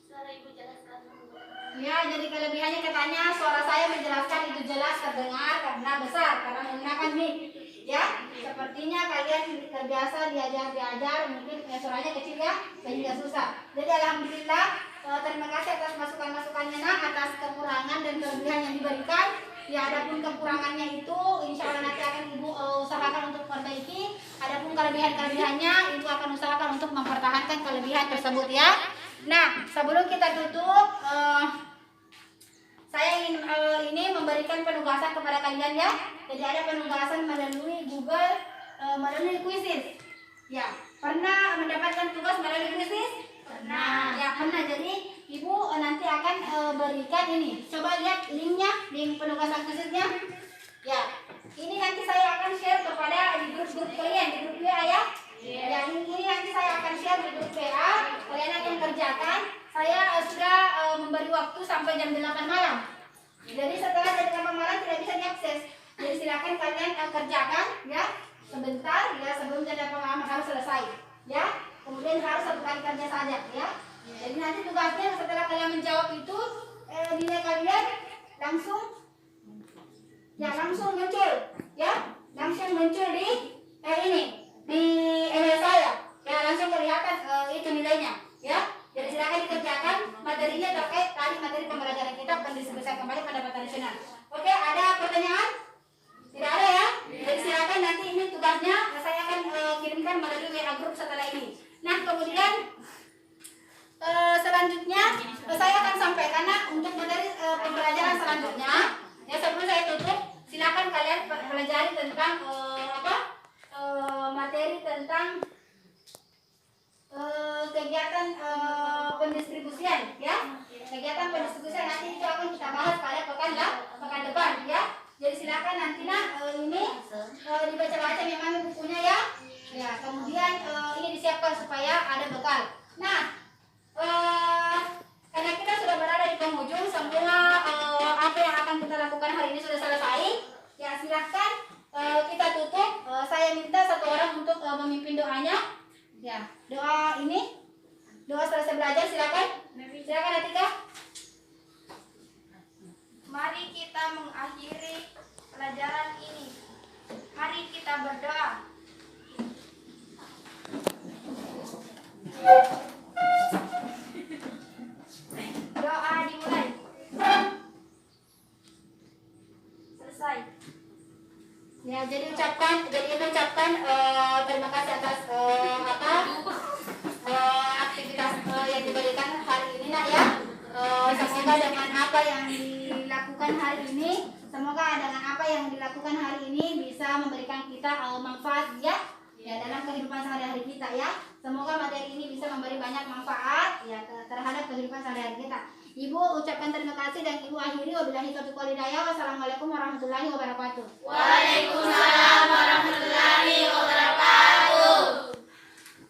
Suara ibu jelaskan. Ya, jadi kelebihannya katanya suara saya menjelaskan itu jelas terdengar karena besar karena menggunakan mic. Ya, sepertinya kalian terbiasa diajar mungkin suaranya kecil ya, sehingga susah. Jadi alhamdulillah terima kasih atas masukan-masukannya Nak, atas kekurangan dan kelebihan yang diberikan. Ya, adapun kekurangannya itu insya Allah nanti akan Ibu usahakan untuk perbaiki. Adapun kelebihan-kelebihannya Ibu akan usahakan untuk mempertahankan kelebihan tersebut ya. Nah, sebelum kita tutup saya ingin ini memberikan penugasan kepada kalian ya. Jadi ada penugasan melalui Google, melalui Quizizz. Ya, pernah mendapatkan tugas melalui Quizizz? Pernah. Ya, pernah. Jadi Ibu nanti akan berikan ini. Coba lihat linknya, link penugasan Quizizz-nya. Ya, ini nanti saya akan share kepada di grup-grup kalian, di grup WA ya. Ya, ini nanti saya akan share di grup WA. Kalian akan kerjakan. Saya sudah memberi waktu sampai jam 8 malam. Jadi setelah jam 8 malam tidak bisa diakses. Jadi silakan kalian kerjakan ya sebentar ya sebelum jam 8 malam harus selesai ya. Kemudian harus satu kali kerja saja ya. Jadi nanti tugasnya setelah kalian menjawab itu nilai kalian langsung muncul ya. Langsung muncul di ini di email saya. Ya langsung kelihatan itu nilainya ya. Jadi silakan dikerjakan materinya terkait tadi materi pembelajaran kita pendiskusian kembali pada tradisional. Oke, ada pertanyaan? Tidak ada ya? Jadi silakan nanti ini tugasnya saya akan kirimkan melalui WA group setelah ini. Nah, kemudian selanjutnya saya akan sampaikan untuk materi pembelajaran selanjutnya. Ya, sebelum saya tutup, silakan kalian pelajari tentang materi tentang kegiatan pendistribusian ya. Kegiatan pendistribusian nanti itu akan kita bahas pada pekan depan ya. Jadi silakan nanti ini dibaca-baca memang bukunya ya. Ya, kemudian ini disiapkan supaya ada bekal. Nah, karena kita sudah berada di penghujung, semua apa yang akan kita lakukan hari ini sudah selesai. Ya, silakan kita tutup. Saya minta satu orang untuk memimpin doanya. Ya, doa selesai belajar silakan. Silakan Atika. Mari kita mengakhiri pelajaran ini. Mari kita berdoa. Doa dimulai. Selesai. Ya, jadi ucapkan terima kasih atas aktivitas yang diberikan hari ini Nak ya. Semoga dengan apa yang dilakukan hari ini, bisa memberikan kita manfaat ya dalam kehidupan sehari-hari kita ya. Semoga materi ini bisa memberi banyak manfaat ya terhadap kehidupan sehari-hari kita. Ibu ucapkan terima kasih dan Ibu akhiri wabillahi taufiq wal hidayah. Wassalamualaikum warahmatullahi wabarakatuh. Waalaikumsalam.